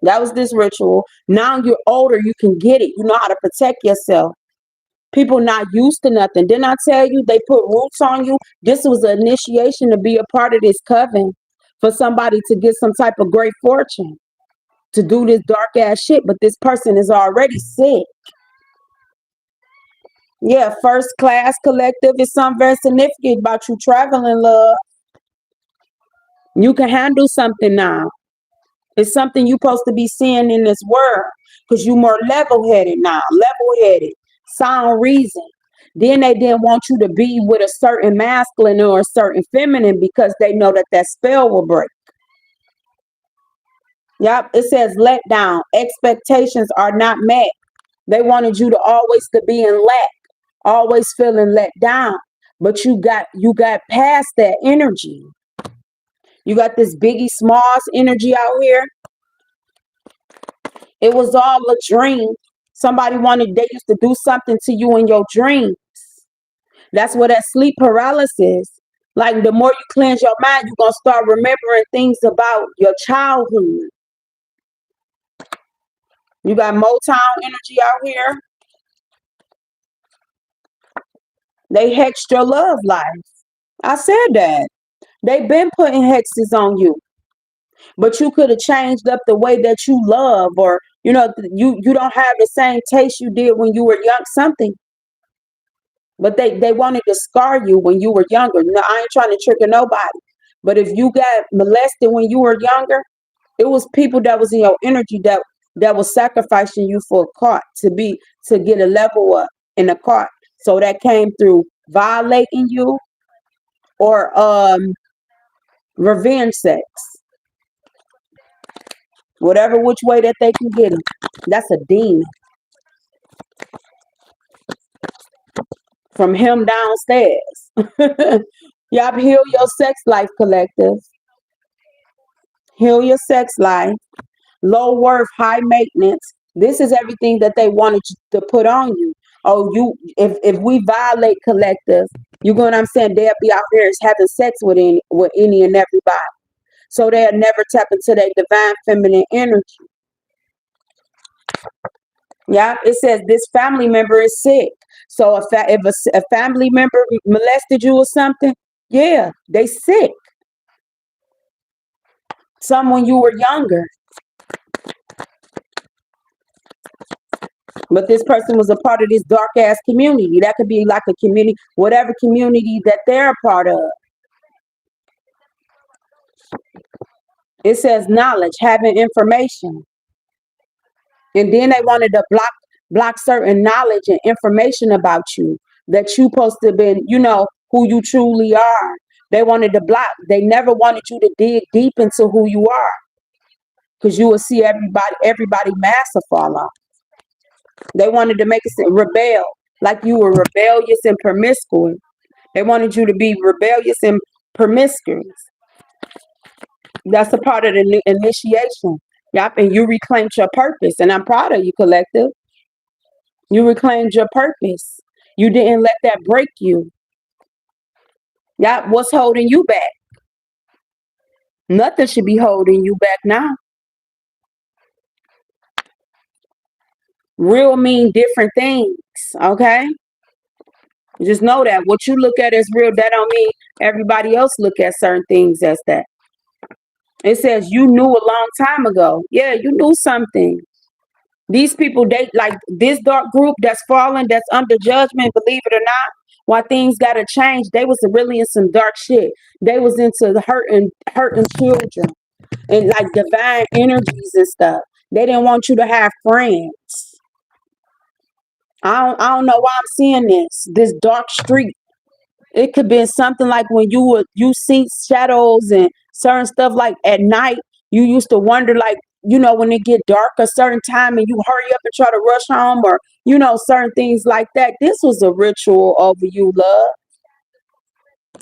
That was this ritual. Now you're older, you can get it. You know how to protect yourself. People not used to nothing. Didn't I tell you they put roots on you? This was an initiation to be a part of this coven, for somebody to get some type of great fortune, to do this dark ass shit. But this person is already sick. Yeah, first class collective is something very significant about you traveling, love. You can handle something now. It's something you're supposed to be seeing in this world, because you more level-headed now. Level-headed. Sound reason. Then they didn't want you to be with a certain masculine or a certain feminine, because they know that spell will break. Yep, it says let down. Expectations are not met. They wanted you to always to be in lack, always feeling let down. But you got past that energy. You got this Biggie Smalls energy out here. It was all a dream. They used to do something to you in your dreams. That's what that sleep paralysis. Like the more you cleanse your mind, you're going to start remembering things about your childhood. You got Motown energy out here. They hexed your love life. I said that. They've been putting hexes on you. But you could have changed up the way that you love, or you don't have the same taste you did when you were young, something. But they wanted to scar you when you were younger. No, I ain't trying to trigger nobody. But if you got molested when you were younger, it was people that was in your energy that was sacrificing you for a cart, to get a level up in a cart. So that came through violating you, or revenge sex. Whatever which way that they can get it. That's a demon. From him downstairs. Y'all heal your sex life, collective. Heal your sex life. Low worth, high maintenance. This is everything that they wanted to put on you. Oh, if we violate, collective, you know what I'm saying? They'll be out here having sex with any and everybody. So they'll never tap into their divine feminine energy. Yeah, it says this family member is sick. So if a family member molested you or something, yeah, they sick. Some when you were younger. But this person was a part of this dark ass community. That could be like a community, whatever community that they're a part of. It says knowledge, having information. And then they wanted to block certain knowledge and information about you, that you supposed to have been, who you truly are. They wanted to block. They never wanted you to dig deep into who you are, because you will see everybody mask will fall off. They wanted to make us rebel, like you were rebellious and promiscuous. They wanted you to be rebellious and promiscuous. That's a part of the new initiation. Yep, and you reclaimed your purpose, and I'm proud of you, collective. You reclaimed your purpose. You didn't let that break you. Yep, what's holding you back? Nothing should be holding you back now. Real mean different things. Okay? Just know that what you look at as real, that don't mean everybody else look at certain things as that. It says you knew a long time ago. Yeah, you knew something. These people, they like this dark group that's fallen, that's under judgment, believe it or not. Why things gotta change. They was really in some dark shit. They was into the hurting children and like divine energies and stuff. They didn't want you to have friends. I don't know why I'm seeing this dark streak. It could be something like when you see shadows and certain stuff like at night. You used to wonder like, when it get dark a certain time and you hurry up and try to rush home, or certain things like that. This was a ritual over you, love.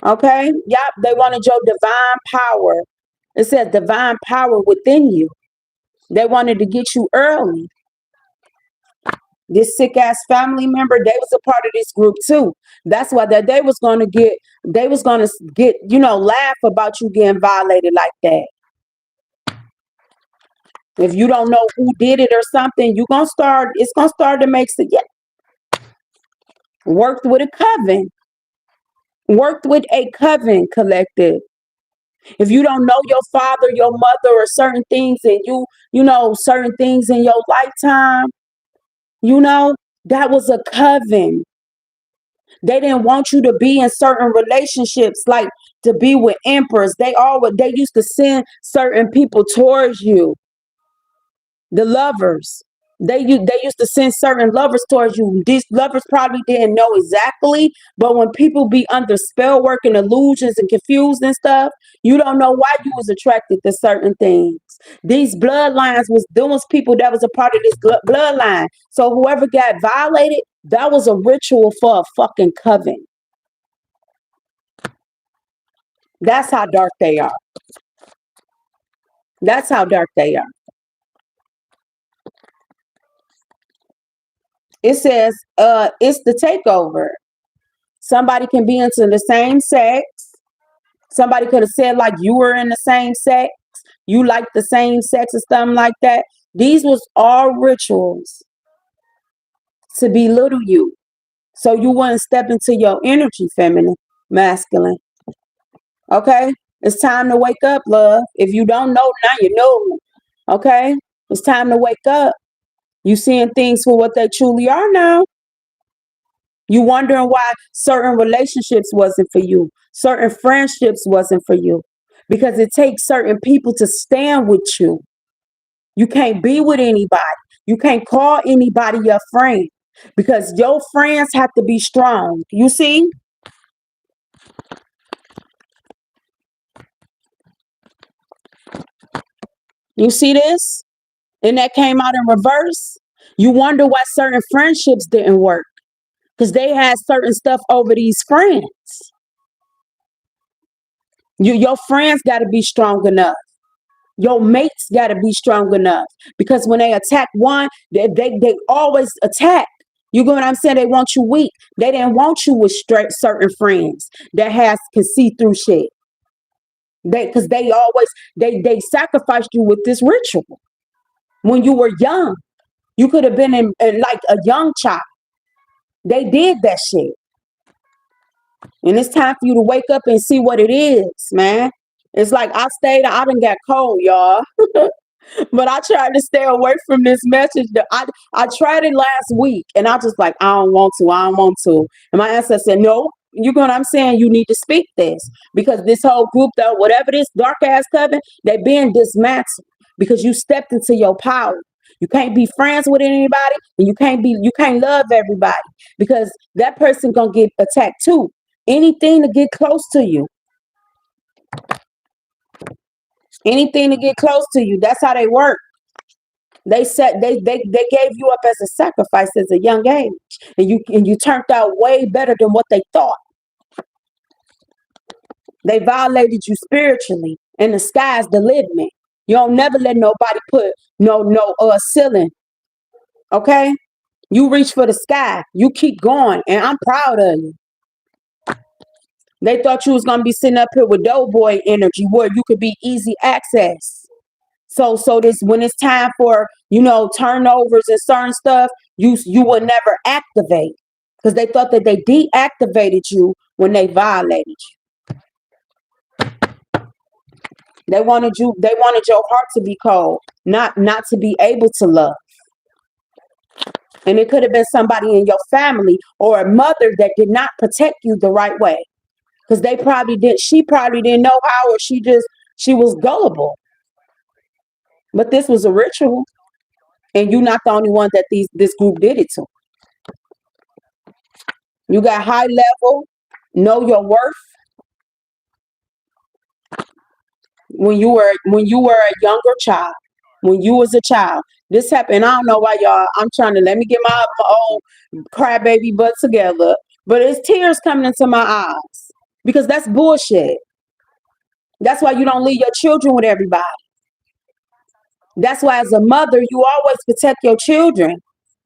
Okay? Yep, they wanted your divine power. It says divine power within you. They wanted to get you early. This sick ass family member, they was a part of this group too. That's why that they was gonna get, laugh about you getting violated like that. If you don't know who did it or something, it's gonna start to make sense. Yeah. Worked with a coven. Worked with a coven collective. If you don't know your father, your mother, or certain things, and certain things in your lifetime, that was a coven. They didn't want you to be in certain relationships, like to be with emperors. They used to send certain people towards you, the lovers. They used to send certain lovers towards you. These lovers probably didn't know exactly, but when people be under spell work and illusions and confused and stuff, you don't know why you was attracted to certain things. These bloodlines was those people that was a part of this bloodline. So whoever got violated, that was a ritual for a fucking coven. That's how dark they are. That's how dark they are. It says, it's the takeover. Somebody can be into the same sex. Somebody could have said like you were in the same sex. You like the same sex or something like that. These was all rituals to belittle you. So you wouldn't step into your energy, feminine, masculine. Okay? It's time to wake up, love. If you don't know, now you know. Okay? It's time to wake up. You seeing things for what they truly are now. You wondering why certain relationships wasn't for you. Certain friendships wasn't for you. Because it takes certain people to stand with you. You can't be with anybody. You can't call anybody your friend. Because your friends have to be strong. You see? You see this? And that came out in reverse. You wonder why certain friendships didn't work. Because they had certain stuff over these friends. Your friends got to be strong enough. Your mates got to be strong enough. Because when they attack one, they always attack. You get what I'm saying? They want you weak. They didn't want you with straight certain friends that can see through shit. Because they sacrificed you with this ritual when you were young. You could have been in like a young child. They did that shit. And it's time for you to wake up and see what it is, man. It's like I done got cold, y'all. But I tried to stay away from this message. I tried it last week and I just like, I don't want to. I don't want to. And my ancestor said, no, you know what I'm saying? You need to speak this. Because this whole group, though, whatever this dark ass coven, they being dismantled because you stepped into your power. You can't be friends with anybody and you can't love everybody because that person gonna get attacked too. Anything to get close to you. Anything to get close to you. That's how they work. They gave you up as a sacrifice as a young age. And you turned out way better than what they thought. They violated you spiritually. And the sky's the limit. You don't never let nobody put no ceiling. Okay? You reach for the sky. You keep going. And I'm proud of you. They thought you was gonna be sitting up here with doughboy energy where you could be easy access. So this when it's time for turnovers and certain stuff, you will never activate, because they thought that they deactivated you when they violated you. They wanted your heart to be cold, not to be able to love. And it could have been somebody in your family or a mother that did not protect you the right way. Because she probably didn't know how, or she was gullible. But this was a ritual. And you're not the only one that this group did it to. You got high level, know your worth. When you were a younger child, when you was a child, this happened. I don't know why y'all. I'm trying to let me get my old crybaby butt together, but it's tears coming into my eyes because that's bullshit. That's why you don't leave your children with everybody. That's why, as a mother, you always protect your children.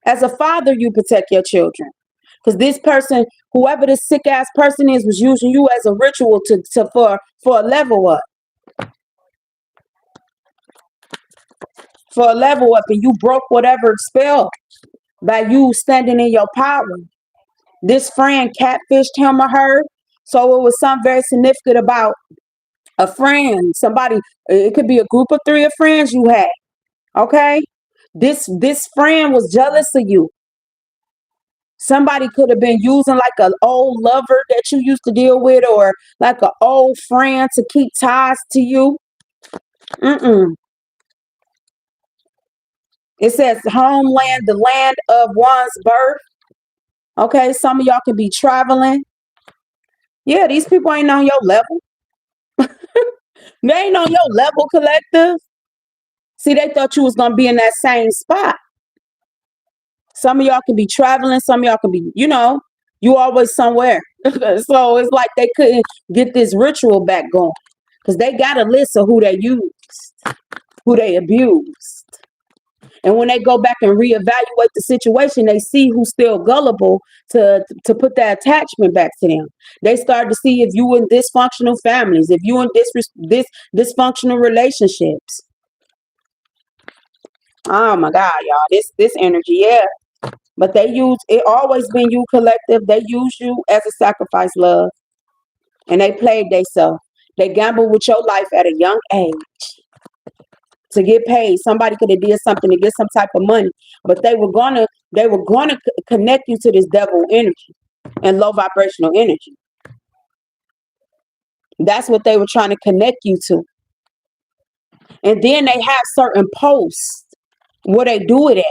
As a father, you protect your children. Because this person, whoever this sick ass person is, was using you as a ritual for a level up. For a level up, and you broke whatever spell by you standing in your power. This friend catfished him or her. So it was something very significant about a friend, somebody. It could be a group of 3 of friends you had. Okay? This friend was jealous of you. Somebody could have been using like an old lover that you used to deal with, or like an old friend to keep ties to you. It says homeland, the land of one's birth. Okay, some of y'all can be traveling. Yeah, these people ain't on your level. They ain't on your level, collective. See, they thought you was going to be in that same spot. Some of y'all can be traveling. Some of y'all can be, you always somewhere. So it's like they couldn't get this ritual back going because they got a list of who they used, who they abused. And when they go back and reevaluate the situation, they see who's still gullible to put that attachment back to them. They start to see if you in dysfunctional families, if you in dysfunctional relationships. Oh my God, y'all, this energy, yeah. But it always been you, collective. They use you as a sacrifice, love. And they played themselves. They gambled with your life at a young age to get paid. Somebody could have did something to get some type of money, but they were gonna connect you to this devil energy and low vibrational energy. That's what they were trying to connect you to. And then they have certain posts where they do it at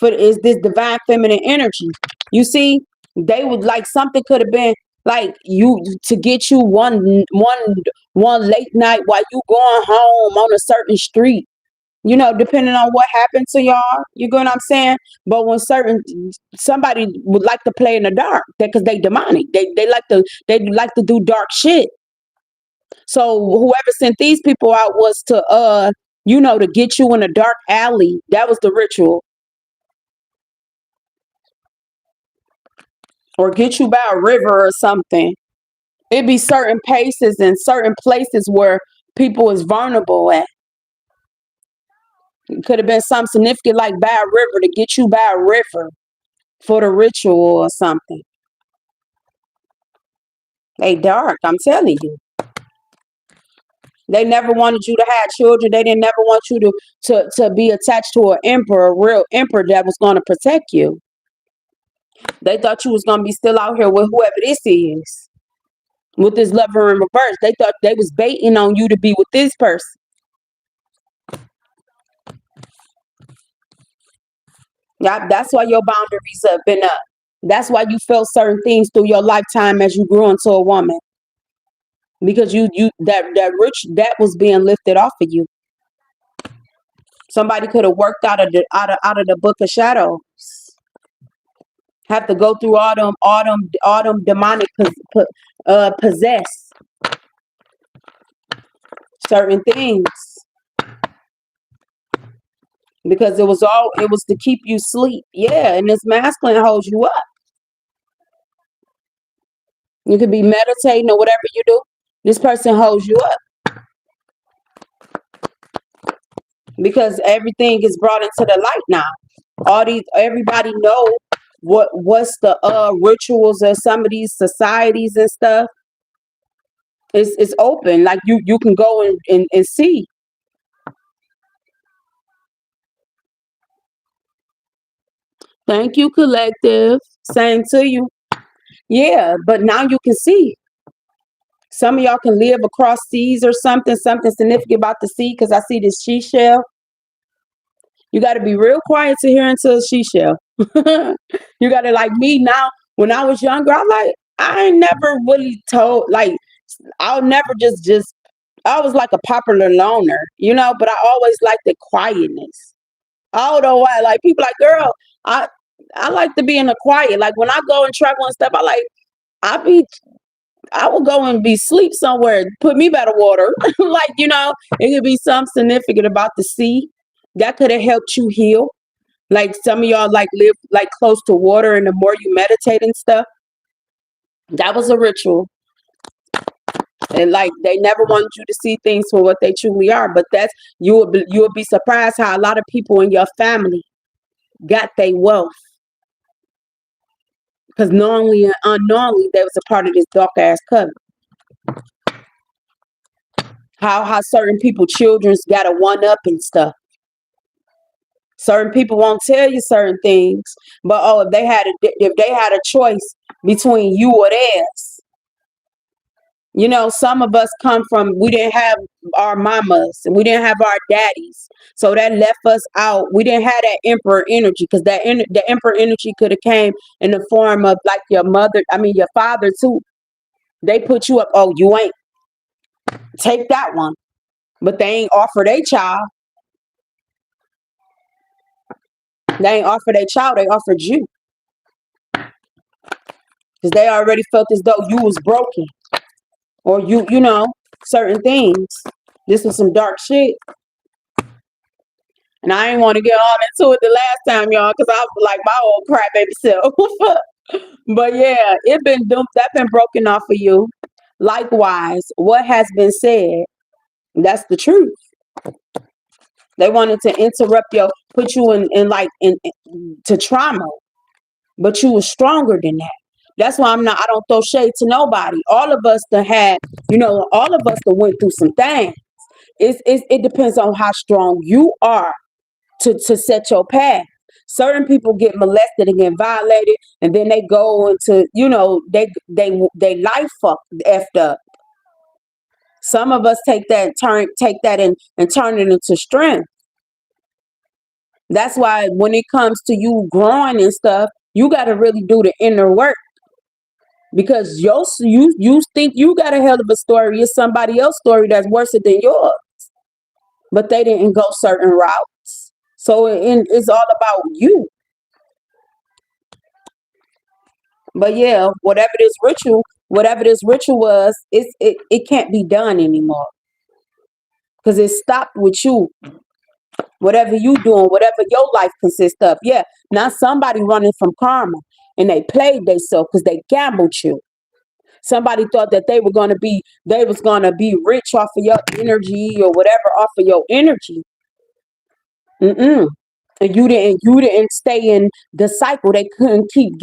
is this divine feminine energy. You see, they would like something could have been like you to get you one late night while you going home on a certain street. Depending on what happened to y'all, you get what I'm saying? But when somebody would like to play in the dark, because they demonic, they like to do dark shit. So whoever sent these people out was to to get you in a dark alley. That was the ritual. Or get you by a river or something. It'd be certain paces and certain places where people is vulnerable at. It could have been something significant like by a river, to get you by a river for the ritual or something. They dark, I'm telling you. They never wanted you to have children. They didn't never want you to be attached to an emperor, a real emperor that was going to protect you. They thought you was going to be still out here with whoever this is, with this lover in reverse. They thought they was baiting on you to be with this person. Yeah, that's why your boundaries have been up. That's why you felt certain things through your lifetime as you grew into a woman. Because that was being lifted off of you. Somebody could have worked out of the book of shadows. Have to go through all them demonic possess certain things. Because it was to keep you sleep. Yeah, and this masculine holds you up. You could be meditating or whatever you do. This person holds you up. Because everything is brought into the light now. All these, everybody know what's the rituals of some of these societies and stuff. It's open. Like you can go and see. Thank you, collective. Same to you. Yeah, but now you can see. Some of y'all can live across seas or something significant about the sea, because I see this seashell. You got to be real quiet to hear into a seashell. You got to, like me now, when I was younger, I ain't never really told, like, I'll never just, I was like a popular loner, but I always liked the quietness. I don't know why. Like, people like, girl, I I like to be in the quiet. Like, when I go and travel and stuff, I be I will go and be sleep somewhere. Put me by the water. Like, it could be something significant about the sea that could have helped you heal. Like, some of y'all like live like close to water, and the more you meditate and stuff, that was a ritual. And like, they never wanted you to see things for what they truly are. But that's, you will be surprised how a lot of people in your family got their wealth, because knowingly and unknowingly they was a part of this dark ass covenant. How certain people children's got a one up and stuff. Certain people won't tell you certain things, but if they had a choice between you or theirs, some of us come from, we didn't have our mamas and we didn't have our daddies, so that left us out. We didn't have that emperor energy, because the emperor energy could have came in the form of like your mother, I mean your father too. They put you up, oh, you ain't, take that one, but they ain't offer their child. They ain't offer their child, they offered you, because they already felt as though you was broken, or certain things. This was some dark shit. And I didn't want to get all into it the last time, y'all, because I was like my old crybaby self. But yeah, that been broken off of you. Likewise, what has been said, that's the truth. They wanted to interrupt put you in to trauma, but you were stronger than that. That's why I don't throw shade to nobody. All of us that had, all of us that went through some things. It depends on how strong you are to set your path. Certain people get molested and get violated, and then they go into, they life effed up. Some of us take that and turn it into strength. That's why when it comes to you growing and stuff, you got to really do the inner work, because you think you got a hell of a story. It's somebody else's story that's worse than yours, but they didn't go certain routes. So it's all about you. But yeah, whatever this ritual was, it can't be done anymore, because it stopped with you. Whatever you doing, whatever your life consists of. Yeah, now somebody running from karma, and they played themselves because they gambled you. Somebody thought that they was gonna be rich off of your energy, or whatever, off of your energy. Mm-mm. And you didn't stay in the cycle. They couldn't keep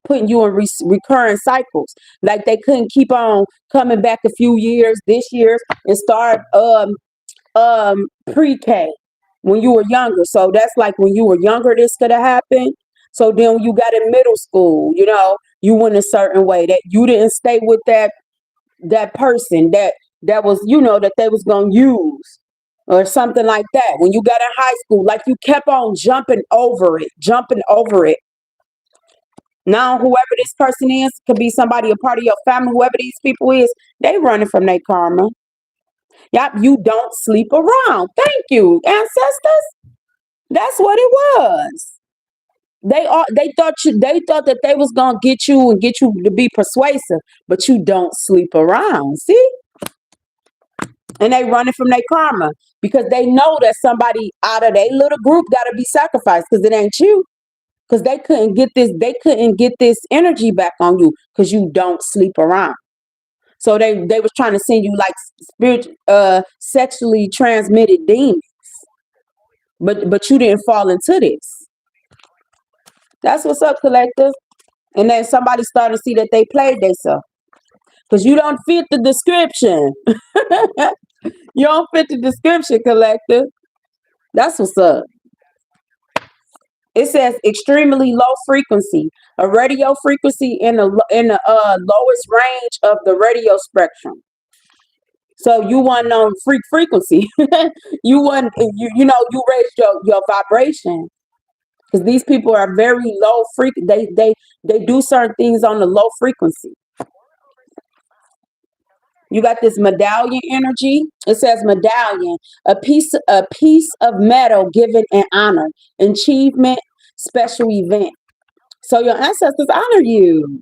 putting you in recurring cycles. Like, they couldn't keep on coming back a few years, this year, and start pre-K when you were younger. So that's like, when you were younger, this could have happened. So then when you got in middle school, you went a certain way, that you didn't stay with that person that was, that they was gonna use, or something like that. When you got in high school, like, you kept on jumping over it. Now, whoever this person is, could be somebody, a part of your family, whoever these people is, they running from their karma. Yep, you don't sleep around. Thank you, ancestors. That's what it was. They thought that they was gonna get you and get you to be persuasive, but you don't sleep around. See? And they running from their karma, because they know that somebody out of their little group got to be sacrificed, because it ain't you. Because they couldn't get this energy back on you, because you don't sleep around. So they was trying to send you like sexually transmitted demons, but you didn't fall into this. That's what's up, collective. And then somebody started to see that they played themselves. Because you don't fit the description. You don't fit the description, collective. That's what's up. It says extremely low frequency, a radio frequency in the lowest range of the radio spectrum. So you want on frequency. You raised your vibration because these people are very low they do certain things on the low frequency. You got this medallion energy. It says medallion, a piece of metal given in honor, achievement, special event. So your ancestors honor you.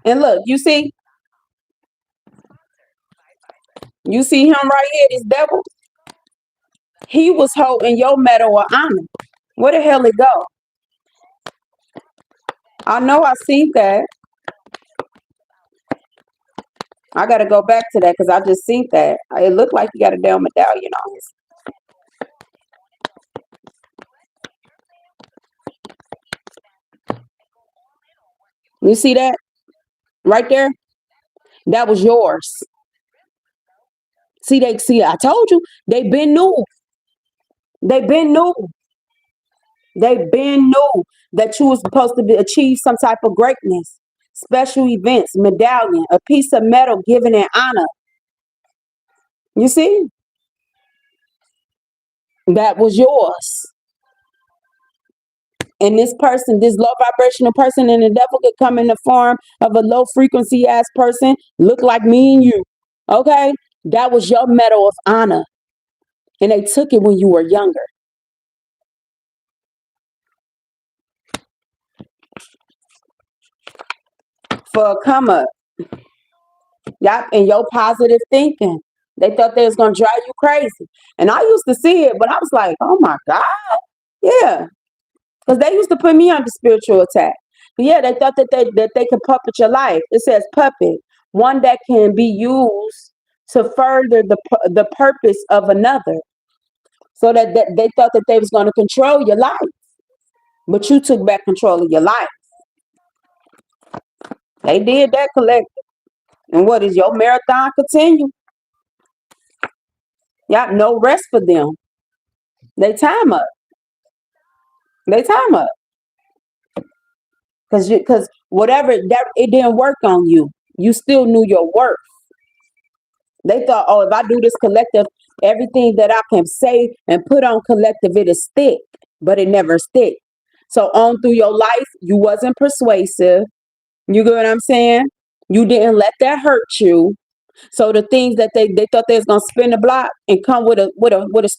And look, you see him right here, this devil. He was holding your medal of honor. Where the hell it go? I know I seen that. I gotta go back to that because I just seen that. It looked like he got a damn medallion on his. You see that right there? That was yours. See, I told you they been new. They been new. They been new that you was supposed to achieve some type of greatness. Special events, medallion, a piece of metal given in honor. You see? That was yours. And this person, this low vibrational person, and the devil could come in the form of a low frequency ass person, look like me and you. Okay? That was your medal of honor. And they took it when you were younger. For a come up. Yep, and your positive thinking. They thought they was gonna drive you crazy. And I used to see it, but I was like, oh my God. Yeah. Because they used to put me under spiritual attack. But yeah, they thought that they could puppet your life. It says puppet, one that can be used to further the purpose of another. So that they thought that they was going to control your life. But you took back control of your life. They did that, collective. And what is your marathon continue? Y'all no rest for them. They time up. They time up. Because whatever that it didn't work on you. You still knew your worth. They thought, oh, if I do this collective, everything that I can say and put on collective, it'll stick. But it never stick. So on through your life, you wasn't persuasive. You get what I'm saying? You didn't let that hurt you. So the things that they thought they was gonna spin the block and come with a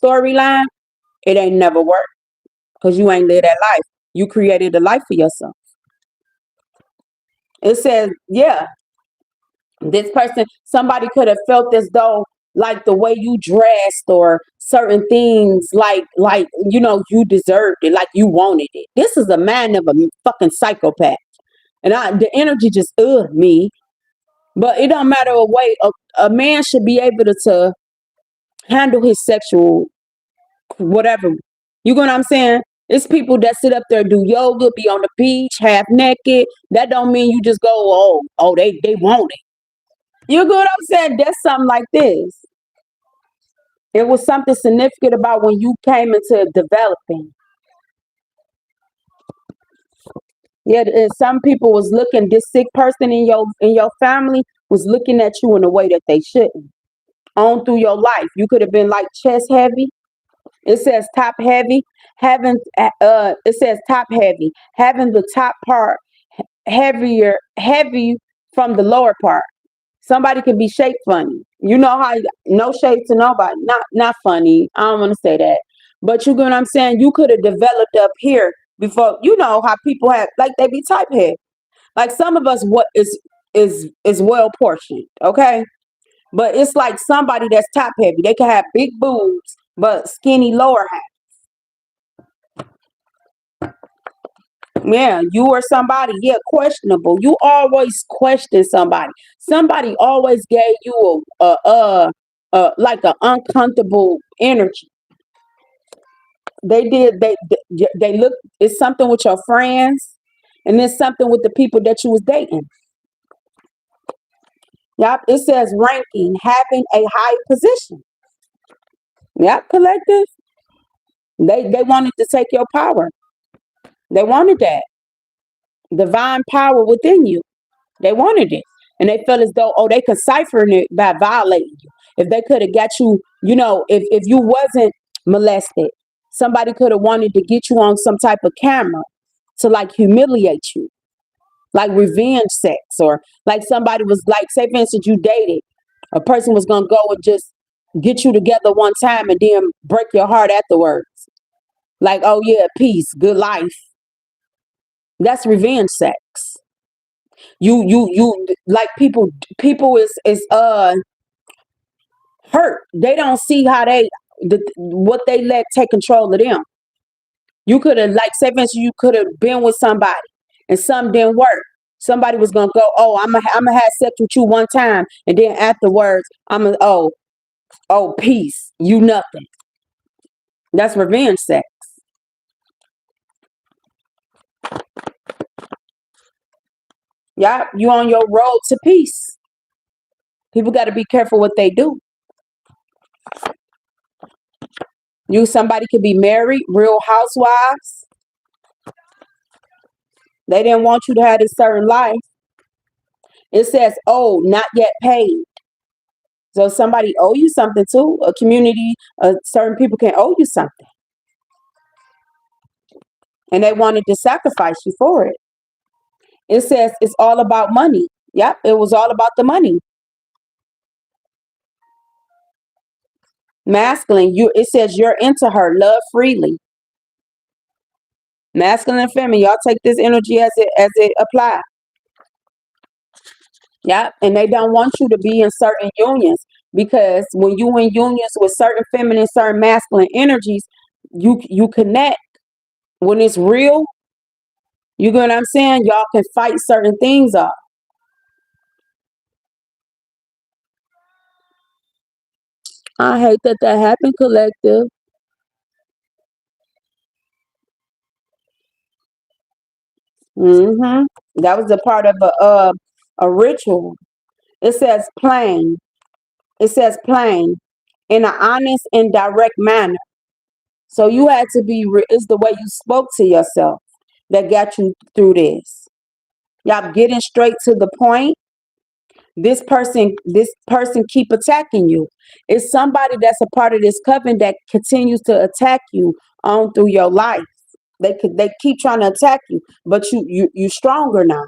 storyline, it ain't never worked. Because you ain't live that life. You created a life for yourself. It says, yeah, this person, somebody could have felt as though like the way you dressed or certain things you deserved it, like you wanted it. This is a man of a fucking psychopath. And the energy just me. But it don't matter a way. A man should be able to handle his sexual whatever. You know what I'm saying? It's people that sit up there, do yoga, be on the beach, half naked. That don't mean you just go, they want it. You know what I'm saying? That's something like this. It was something significant about when you came into developing. Yeah, and some people was looking, this sick person in your family was looking at you in a way that they shouldn't. On through your life. You could have been like chest heavy. It says top heavy. It says top heavy. Having the top part heavy from the lower part. Somebody could be shaped funny. You know how no shape to nobody. Not funny. I don't want to say that. But you get what I'm saying? You could have developed up here before. You know how people have like they be type head. Like some of us what is well portioned, okay? But it's like somebody that's top heavy. They can have big boobs, but skinny lower half. Yeah, you or somebody, yeah, questionable. You always question somebody. Somebody always gave you a like an uncomfortable energy. they did they look. It's something with your friends, and it's something with the people that you was dating. Yep, it says ranking, having a high position. Yep, collective. They wanted to take your power. They wanted that divine power within you. They wanted it. And they felt as though, oh, they could cipher it by violating you. If they could have got you, if you wasn't molested, somebody could have wanted to get you on some type of camera to like humiliate you, like revenge sex, or like somebody was like, say for instance, you dated, a person was gonna go and just get you together one time and then break your heart afterwards. Like, oh yeah, peace, good life. That's revenge sex. You like people is hurt. They don't see how what they let take control of them. You could have, like, say for instance, you could have been with somebody and something didn't work. Somebody was gonna go, oh, I'm gonna have sex with you one time, and then afterwards, oh, peace, you nothing. That's revenge sex. Yeah, you on your road to peace. People got to be careful what they do. Somebody could be married, real housewives. They didn't want you to have this certain life. It says, oh, not yet paid. So somebody owe you something too. A community, certain people can owe you something. And they wanted to sacrifice you for it. It says it's all about money. Yep, it was all about the money. Masculine, it says you're into her, love freely. Masculine and feminine, y'all take this energy as it applies. Yeah, and they don't want you to be in certain unions, because when you in unions with certain feminine, certain masculine energies, you connect. When it's real, you get what I'm saying? Y'all can fight certain things off. I hate that happened, collective. hmm That was a part of a ritual. It says plain. It says plain in an honest and direct manner. So you had to be. It's the way you spoke to yourself that got you through this. Y'all getting straight to the point. This person keep attacking you. It's somebody that's a part of this coven that continues to attack you on through your life. They keep trying to attack you, but you stronger now.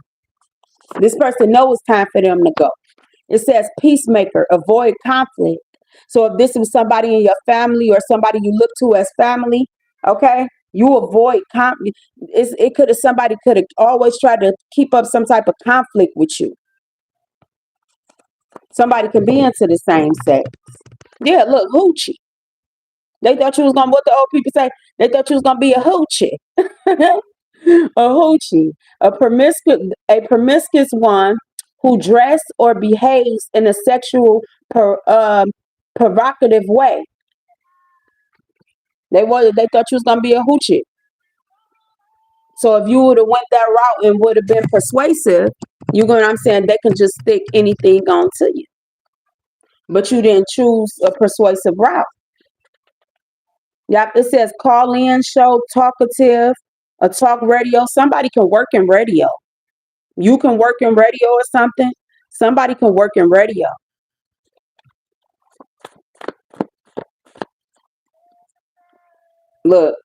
This person knows it's time for them to go. It says peacemaker, avoid conflict. So if this was somebody in your family or somebody you look to as family, okay, you avoid conflict. Somebody could have always tried to keep up some type of conflict with you. Somebody could be into the same sex. Yeah, look, hoochie. They thought you was gonna, what the old people say. They thought you was gonna be a hoochie, a hoochie, a promiscuous one who dress or behaves in a sexual provocative way. They thought you was gonna be a hoochie. So if you would have went that route and would have been persuasive, you know what I'm saying? They can just stick anything onto you. But you didn't choose a persuasive route. Yep, it says call in show, talkative, a talk radio. Somebody can work in radio. You can work in radio or something. Somebody can work in radio. Look,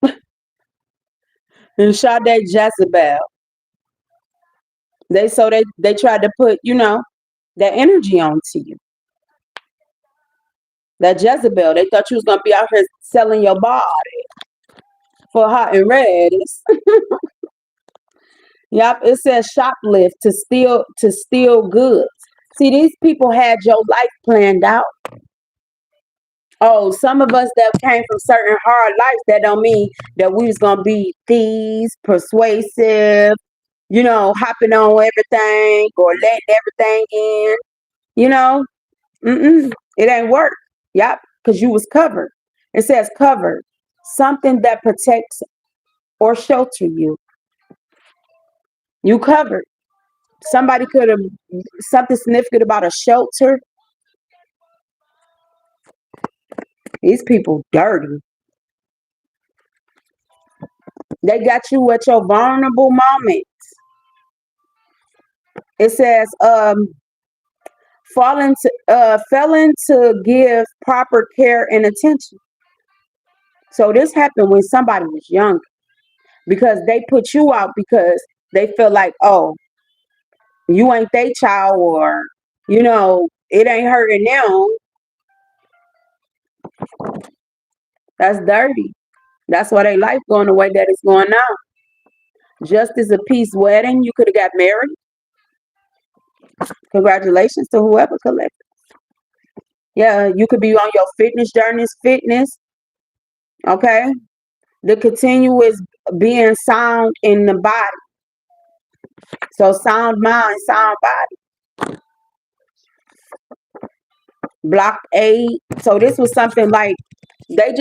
and Sade Jezebel. They tried to put, that energy onto you. That Jezebel. They thought you was gonna be out here selling your body for hot and red. Yep, it says shoplift, to steal goods. See, these people had your life planned out. Oh, some of us that came from certain hard lives, that don't mean that we was gonna be thieves, persuasive, hopping on everything or letting everything in. You know, it ain't work. Yep, because you was covered. It says covered. something that protects or shelter you. You covered. Somebody could have something significant about a shelter. These people dirty. They got you at your vulnerable moment. It says, failing to give proper care and attention. So this happened when somebody was younger because they put you out because they feel like, oh, you ain't they child, or it ain't hurting them. That's dirty. That's why they life going the way that it's going now. Justice of peace wedding. You could have got married. Congratulations to whoever collected. Yeah, you could be on your fitness journey. Fitness. Okay. The continuous being sound in the body. So sound mind, sound body. Block 8. So this was something like they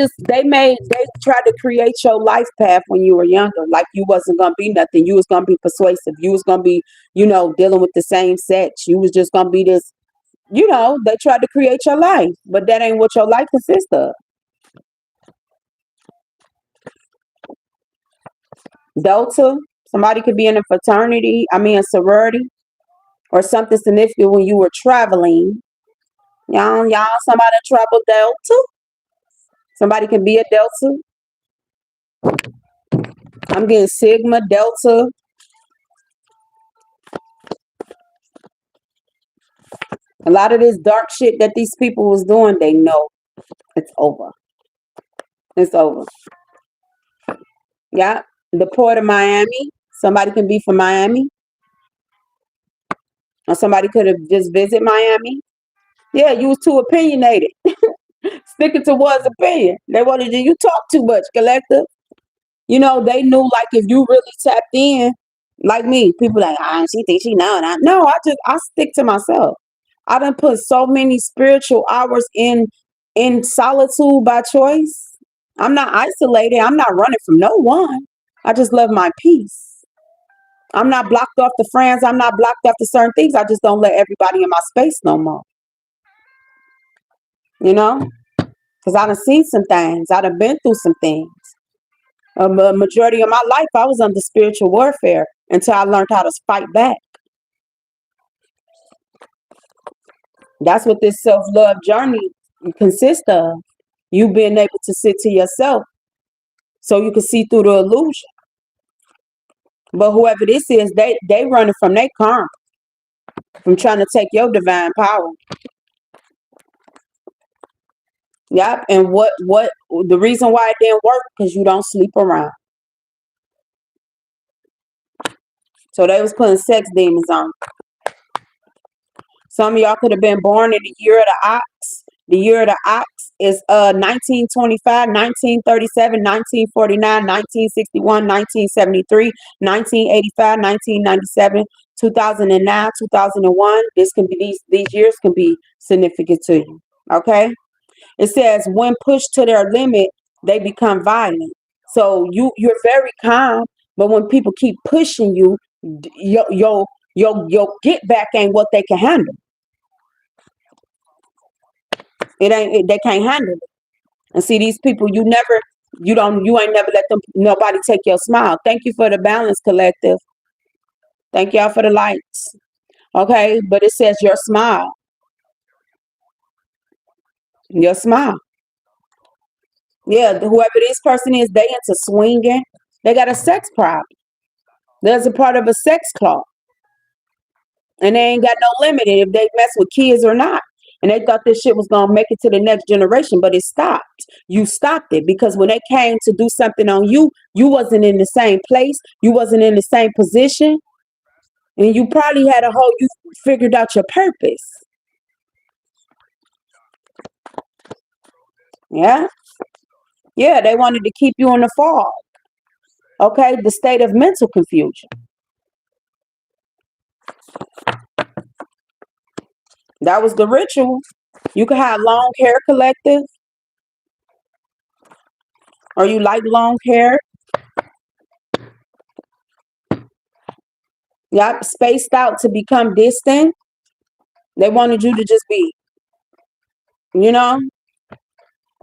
tried to create your life path when you were younger. Like you wasn't gonna be nothing. You was gonna be persuasive. You was gonna be, dealing with the same sex. You was just gonna be this, they tried to create your life, but that ain't what your life consists of. Delta, somebody could be in a fraternity, a sorority, or something significant when you were traveling. Y'all, somebody travel Delta. Somebody can be a Delta. I'm getting Sigma, Delta. A lot of this dark shit that these people was doing, they know it's over. It's over. Yeah. The Port of Miami. Somebody can be from Miami. Or somebody could have just visited Miami. Yeah, you was too opinionated. Sticking to one's opinion. They wanted you talk too much, collective. They knew like if you really tapped in, like me, people like, she thinks she know. And I stick to myself. I done put so many spiritual hours in solitude by choice. I'm not isolated. I'm not running from no one. I just love my peace. I'm not blocked off the friends. I'm not blocked off to certain things. I just don't let everybody in my space no more. Because I done seen some things. I done been through some things. A majority of my life, I was under spiritual warfare until I learned how to fight back. That's what this self-love journey consists of. You being able to sit to yourself so you can see through the illusion. But whoever this is, they running from their karma, from trying to take your divine power. Yep. And what the reason why it didn't work, because you don't sleep around. So they was putting sex demons on. Some of y'all could have been born in the year of the ox. The year of the ox is 1925, 1937, 1949, 1961, 1973, 1985, 1997, 2009, 2001. This can be these years can be significant to you. Okay? It says when pushed to their limit, they become violent. So you're very calm, but when people keep pushing you, your get back ain't what they can handle. They can't handle it. And see, these people, you ain't never let nobody take your smile. Thank you for the balance, collective. Thank y'all for the lights. Okay, but it says your smile. Your smile. Yeah, whoever this person is, they into swinging. They got a sex problem. There's a part of a sex club. And they ain't got no limit if they mess with kids or not. And they thought this shit was going to make it to the next generation, but it stopped. You stopped it because when they came to do something on you, you wasn't in the same place. You wasn't in the same position. And you probably you figured out your purpose. Yeah. Yeah, they wanted to keep you in the fog. Okay, the state of mental confusion. That was the ritual. You could have long hair, collective. or you like long hair. Yep, spaced out to become distant. They wanted you to just be, you know,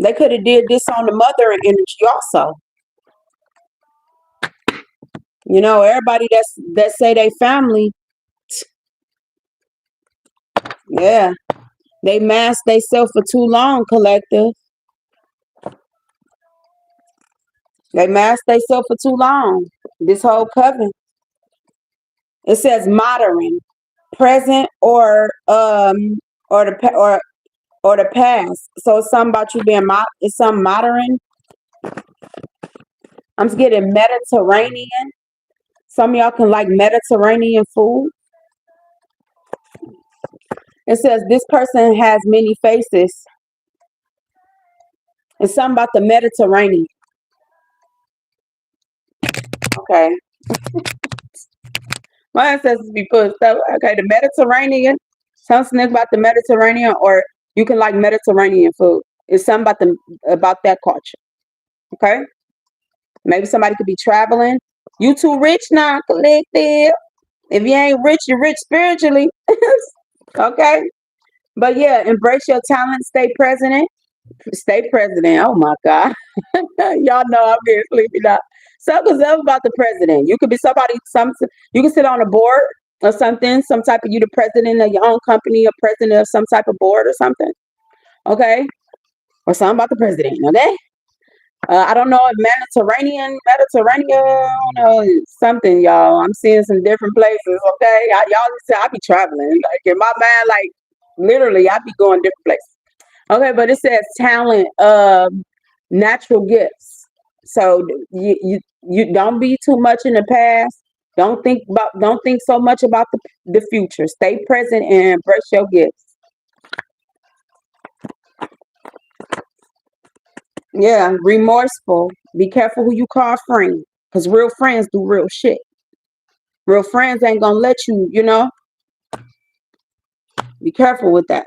they could have did this on the mother energy also. Everybody that say they family, yeah, they mask themselves for too long, collective. They mask themselves for too long. This whole coven. It says modern, present, or the past. So it's something about you being it's something modern. I'm just getting Mediterranean. Some of y'all can like Mediterranean food. It says this person has many faces. It's something about the Mediterranean. Okay. My ancestors be put stuff. Okay, the Mediterranean. Something about the Mediterranean, or you can like Mediterranean food. It's something about that culture. Okay. Maybe somebody could be traveling. You too rich now, collective. If you ain't rich, you're rich spiritually. Okay. But yeah, embrace your talent. Stay president. Stay president. Oh my God. Y'all know I'm getting sleepy now. Something's up about the president. You could be somebody, you can sit on a board or something, some type of, you the president of your own company, or president of some type of board or something. Okay. Or something about the president. Okay. I don't know if Mediterranean, I don't know, something, y'all. I'm seeing some different places. Okay. Y'all say I be traveling. Like in my mind, like literally I be going different places. Okay, but it says talent, natural gifts. So you don't be too much in the past. Don't think so much about the future. Stay present and embrace your gifts. Yeah, remorseful. Be careful who you call friend, because real friends do real shit. Real friends ain't gonna let you, be careful with that.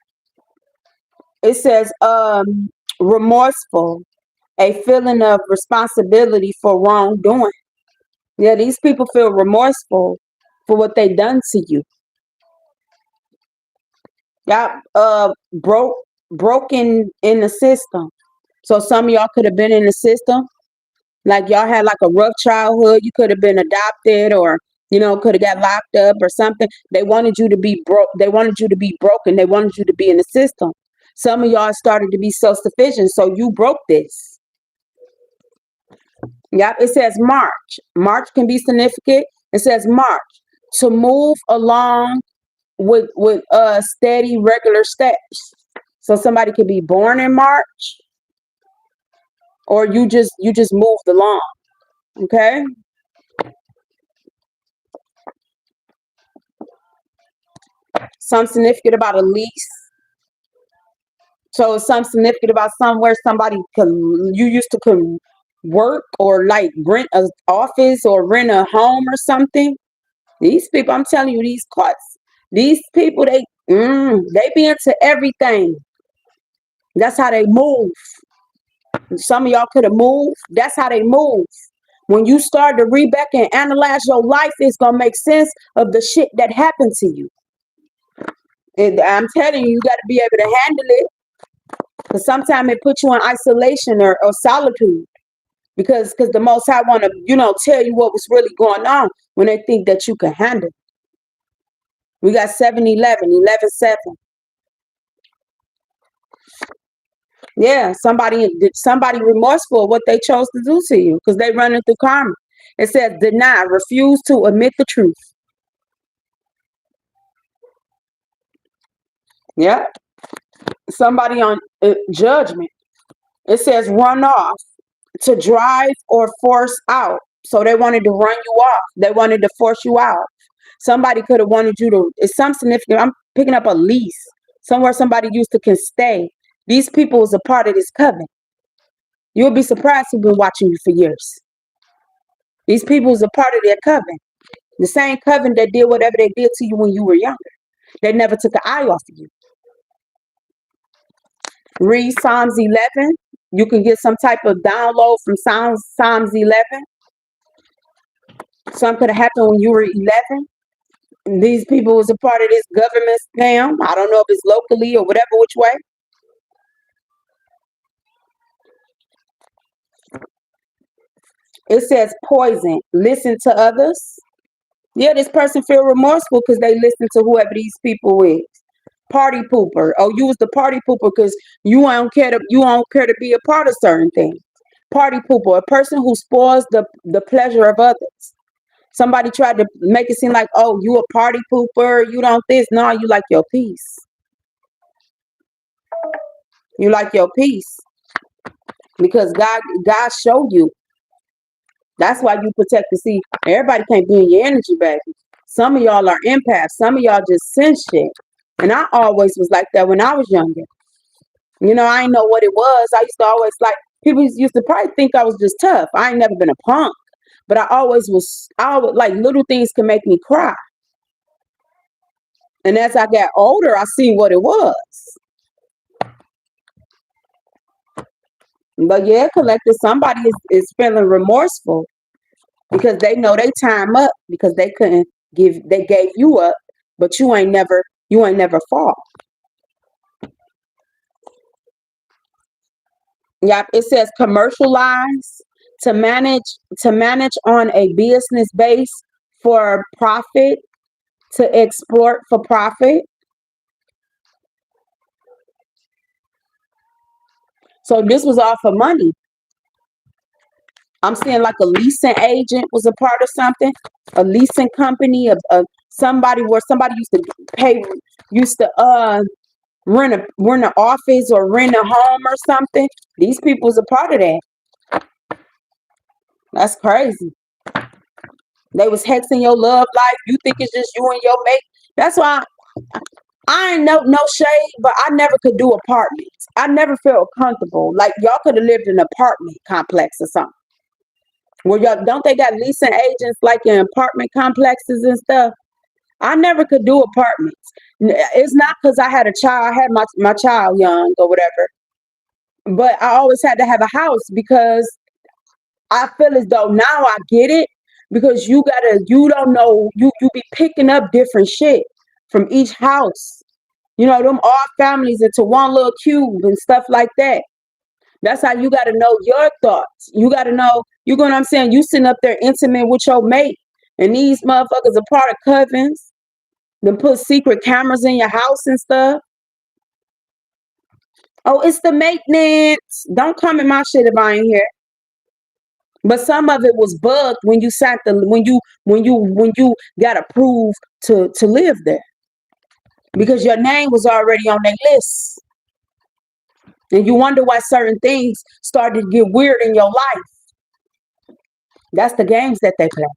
It says remorseful, a feeling of responsibility for wrongdoing. Yeah, these people feel remorseful for what they done to you. Y'all broken in the system. So some of y'all could have been in the system. Like y'all had like a rough childhood. You could have been adopted, or could have got locked up or something. They wanted you to be broke. They wanted you to be broken. They wanted you to be in the system. Some of y'all started to be self-sufficient, so you broke this. Yep, it says March. March can be significant. It says March, to move along with steady, regular steps. So somebody could be born in March, or you just moved along. Okay. Something significant about a lease. So something significant about somewhere you used to work, or like rent an office or rent a home or something. These people, I'm telling you, these people, they be into everything. That's how they move. Some of y'all could have moved. That's how they move. When you start to read back and analyze your life, it's gonna make sense of the shit that happened to you. And I'm telling you, you got to be able to handle it. Because sometimes it puts you in isolation or solitude. Because the Most High want to, tell you what was really going on when they think that you can handle it. We got 7-11, 11-7. Yeah, somebody remorseful of what they chose to do to you because they running through karma. It says deny, refuse to admit the truth. Yeah. Somebody on judgment. It says run off, to drive or force out. So they wanted to run you off. They wanted to force you out. Somebody could have wanted you to, it's some significant. I'm picking up a lease somewhere somebody used to can stay. These people is a part of this coven. You'll be surprised who've been watching you for years. These people is a part of their coven. The same coven that did whatever they did to you when you were younger. They never took an eye off of you. Read Psalms 11. You can get some type of download from Psalms 11. Something could have happened when you were 11. And these people was a part of this government scam. I don't know if it's locally or whatever, which way. It says poison. Listen to others. Yeah, this person feel remorseful because they listen to whoever these people is. Party pooper. Oh, you was the party pooper because you don't care to be a part of certain things. Party pooper, a person who spoils the pleasure of others. Somebody tried to make it seem like, oh, you a party pooper, you don't this. No, you like your peace. You like your peace. Because God showed you. That's why you protect the seed. Everybody can't be in your energy, baby. Some of y'all are empaths. Some of y'all just sense shit. And I always was like that when I was younger. I didn't know what it was. I used to always people used to probably think I was just tough. I ain't never been a punk. But I always like little things can make me cry. And as I got older, I seen what it was. But yeah, collective, somebody is feeling remorseful because they know they time up because they gave you up, but you ain't never fall. Yeah, it says commercialize to manage on a business base for profit, to export for profit. So this was all for money. I'm seeing like a leasing agent was a part of something, a leasing company of somebody where somebody used to rent an office or rent a home or something. These people was a part of that. That's crazy. They was hexing your love life. You think it's just you and your mate. That's why I ain't no shade, but I never could do apartments. I never felt comfortable. Like y'all could have lived in an apartment complex or something. Well, y'all don't they got leasing agents like in apartment complexes and stuff? I never could do apartments. It's not because I had a child. I had my child young or whatever. But I always had to have a house because I feel as though now I get it because you don't know, you be picking up different shit from each house. Them all families into one little cube and stuff like that. That's how you got to know your thoughts. You got to know, you know what I'm saying? You sitting up there intimate with your mate and these motherfuckers are part of covens. Then put secret cameras in your house and stuff. Oh, it's the maintenance. Don't come in my shit if I ain't here. But some of it was bugged when you when you got approved to live there. Because your name was already on their list. And you wonder why certain things started to get weird in your life. That's the games that they play.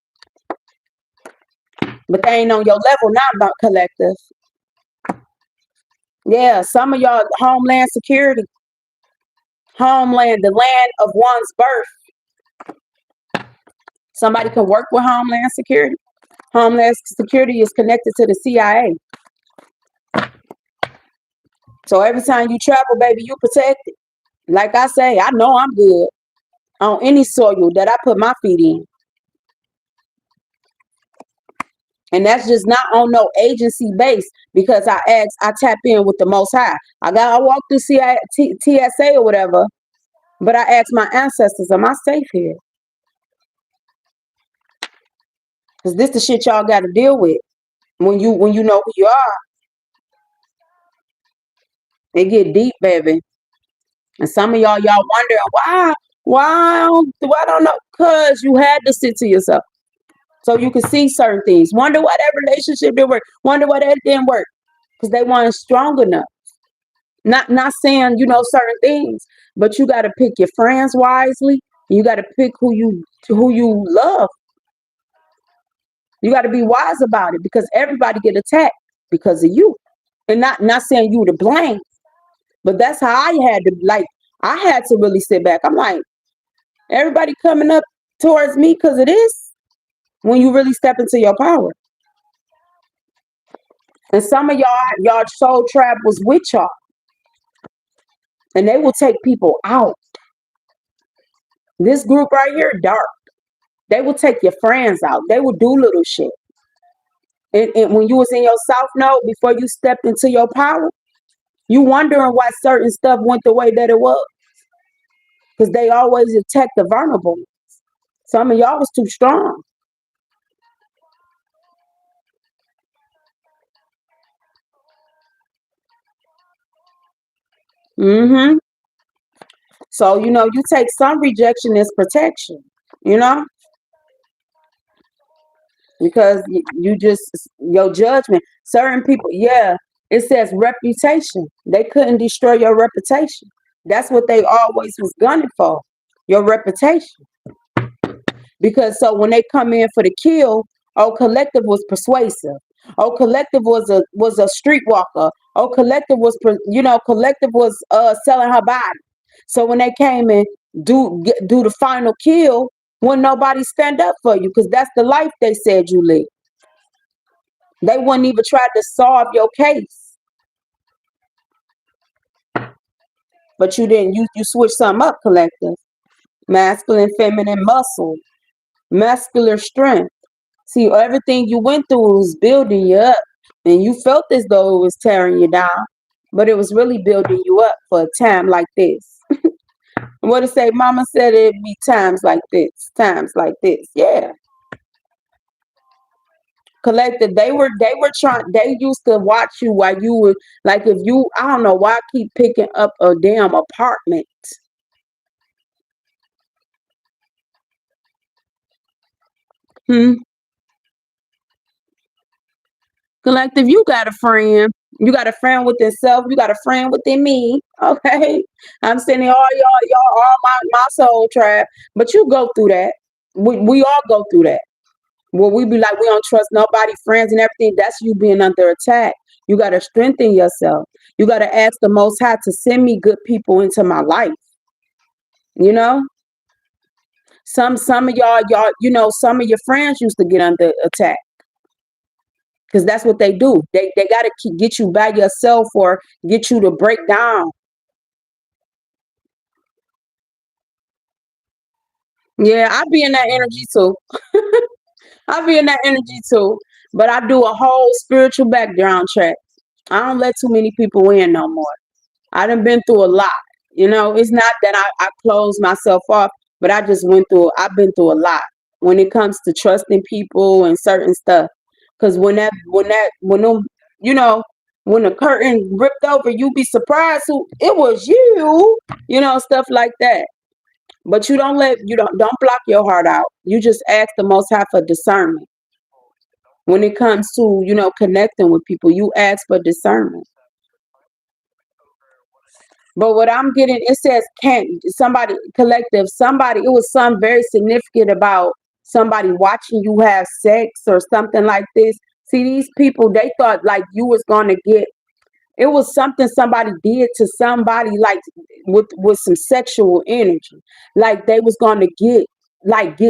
But they ain't on your level now, about collective. Yeah, some of y'all Homeland Security. Homeland, the land of one's birth. Somebody can work with Homeland Security. Homeland Security is connected to the CIA. So every time you travel, baby, you protected. Like I say, I know I'm good on any soil that I put my feet in. And that's just not on no agency base because I tap in with the Most High. I walk through TSA or whatever, but I ask my ancestors, am I safe here? Because this the shit y'all got to deal with when you know who you are. It get deep, baby. And some of y'all wondering why I don't know, because you had to sit to yourself so you can see certain things. Wonder why that relationship didn't work. Wonder why that didn't work. Because they weren't strong enough. Not saying certain things, but you got to pick your friends wisely. You got to pick who you love. You got to be wise about it because everybody get attacked because of you. And not saying you to blame, but that's how I had to really sit back. I'm like, everybody coming up towards me because of this when you really step into your power. And some of y'all soul trap was with y'all. And they will take people out. This group right here, dark. They will take your friends out. They will do little shit. And when you was in your south node before you stepped into your power, you wondering why certain stuff went the way that it was. Because they always attack the vulnerable. Some of y'all was too strong. Mm-hmm. So, you take some rejection as protection, you know, because you just, your judgment, certain people, yeah, it says reputation. They couldn't destroy your reputation. That's what they always was gunning for, your reputation. Because so when they come in for the kill, oh, collective was persuasive. Oh, collective was a streetwalker. Oh, collective was collective was selling her body. So when they came and do the final kill, when nobody stand up for you, because that's the life they said you live. They wouldn't even try to solve your case, but you didn't. You switch something up, collective. Masculine, feminine, muscle, muscular strength. See, everything you went through was building you up, and you felt as though it was tearing you down, but it was really building you up for a time like this. What to say? Mama said it'd be times like this, times like this. Yeah, collective. They were trying. They used to watch you while you were like, if you, I don't know why I keep picking up a damn apartment. Hmm. Collective, you got a friend. You got a friend within self. You got a friend within me. Okay. I'm sending all my soul tribe. But you go through that. We all go through that. Where we be like, we don't trust nobody, friends and everything. That's you being under attack. You gotta strengthen yourself. You gotta ask the most high to send me good people into my life. You know? Some of y'all, some of your friends used to get under attack. Because that's what they do. They got to get you by yourself or get you to break down. Yeah, I be in that energy too. I be in that energy too. But I do a whole spiritual background check. I don't let too many people in no more. I done been through a lot. It's not that I closed myself off, but I've been through a lot when it comes to trusting people and certain stuff. Cause when them, you know, when the curtain ripped over, you be surprised who it was stuff like that. But you don't block your heart out. You just ask the most high for discernment. When it comes to, connecting with people, you ask for discernment. But what I'm getting, it says can't somebody collective, somebody, it was some very significant about somebody watching you have sex or something like this. See, these people, they thought like you was gonna get, it was something somebody did to somebody like with some sexual energy. Like they was gonna get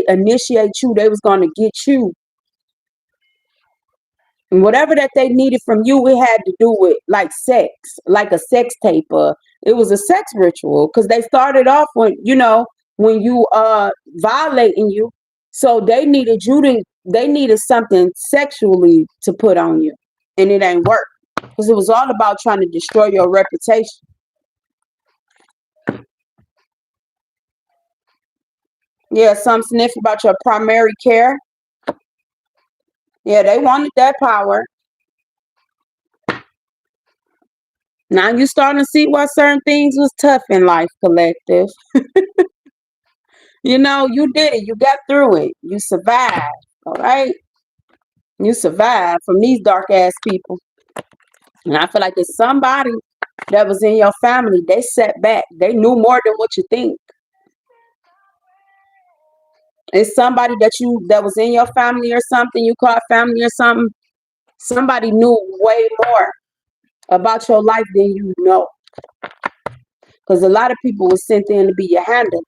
initiate you, they was gonna get you. And whatever that they needed from you, it had to do with like sex, like a sex tape. It was a sex ritual because they started off when you violating you, so they needed something sexually to put on you, and it ain't work because it was all about trying to destroy your reputation. Yeah, some sniff about your primary care. Yeah, they wanted that power. Now you starting to see why certain things was tough in life, collective. You did it. You got through it. You survived. All right. You survived from these dark ass people. And I feel like it's somebody that was in your family. They set back. They knew more than what you think. It's somebody that was in your family or something. You call family or something. Somebody knew way more about your life than you know. Because a lot of people were sent in to be your handler.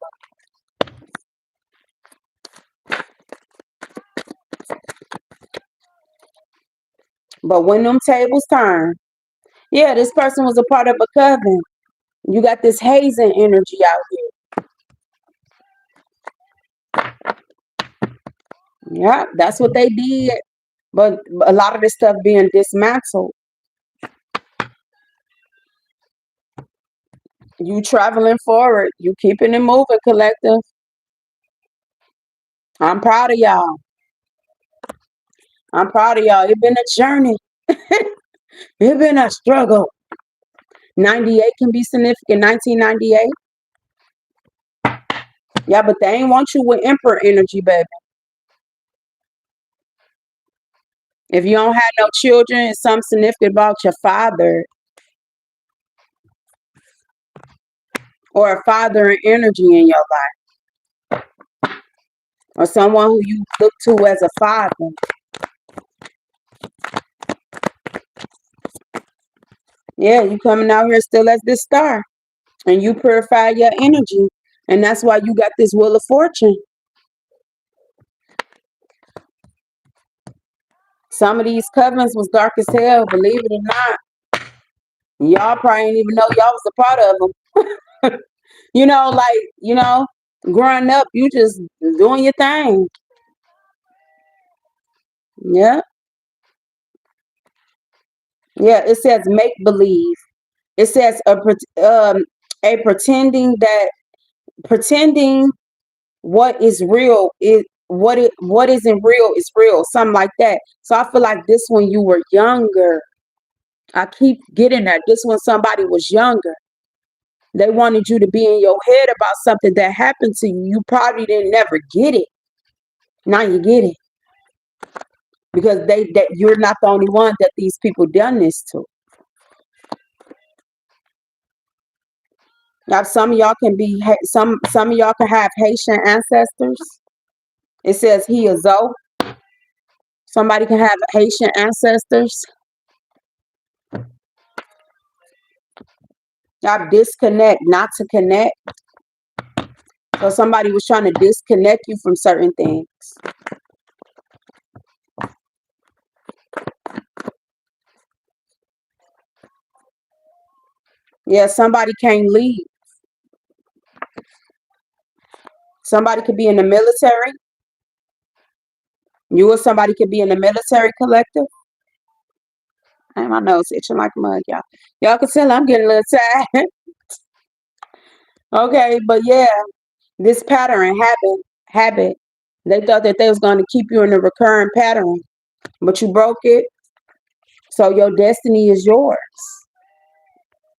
But when them tables turn, yeah, this person was a part of a coven. You got this hazing energy out here. Yeah, that's what they did. But a lot of this stuff being dismantled. You traveling forward. You keeping it moving, collective. I'm proud of y'all. I'm proud of y'all. It's been a journey. It's been a struggle. 98 can be significant. 1998. Yeah, but they ain't want you with emperor energy, baby. If you don't have no children, it's something significant about your father or a father and energy in your life or someone who you look to as a father. Yeah, you coming out here still as this star and you purify your energy. And that's why you got this wheel of fortune. Some of these covens was dark as hell, believe it or not. Y'all probably didn't even know y'all was a part of them. Growing up, you just doing your thing. Yeah. Yeah, it says make believe. It says a pretending what is real is what isn't real is real, something like that. So I feel like this when you were younger. I keep getting that. This when somebody was younger. They wanted you to be in your head about something that happened to you. You probably didn't never get it. Now you get it. Because that you're not the only one that these people done this to. Now some of y'all can be some of y'all can have Haitian ancestors. It says he is Zoe. Somebody can have Haitian ancestors. Y'all disconnect, not to connect. So somebody was trying to disconnect you from certain things. Yeah, somebody can't leave. Somebody could be in the military. You or somebody could be in the military, collective. And my nose itching like a mug, y'all. Y'all can tell I'm getting a little tired. Okay, but yeah, this pattern, habit. They thought that they was going to keep you in a recurring pattern, but you broke it. So your destiny is yours.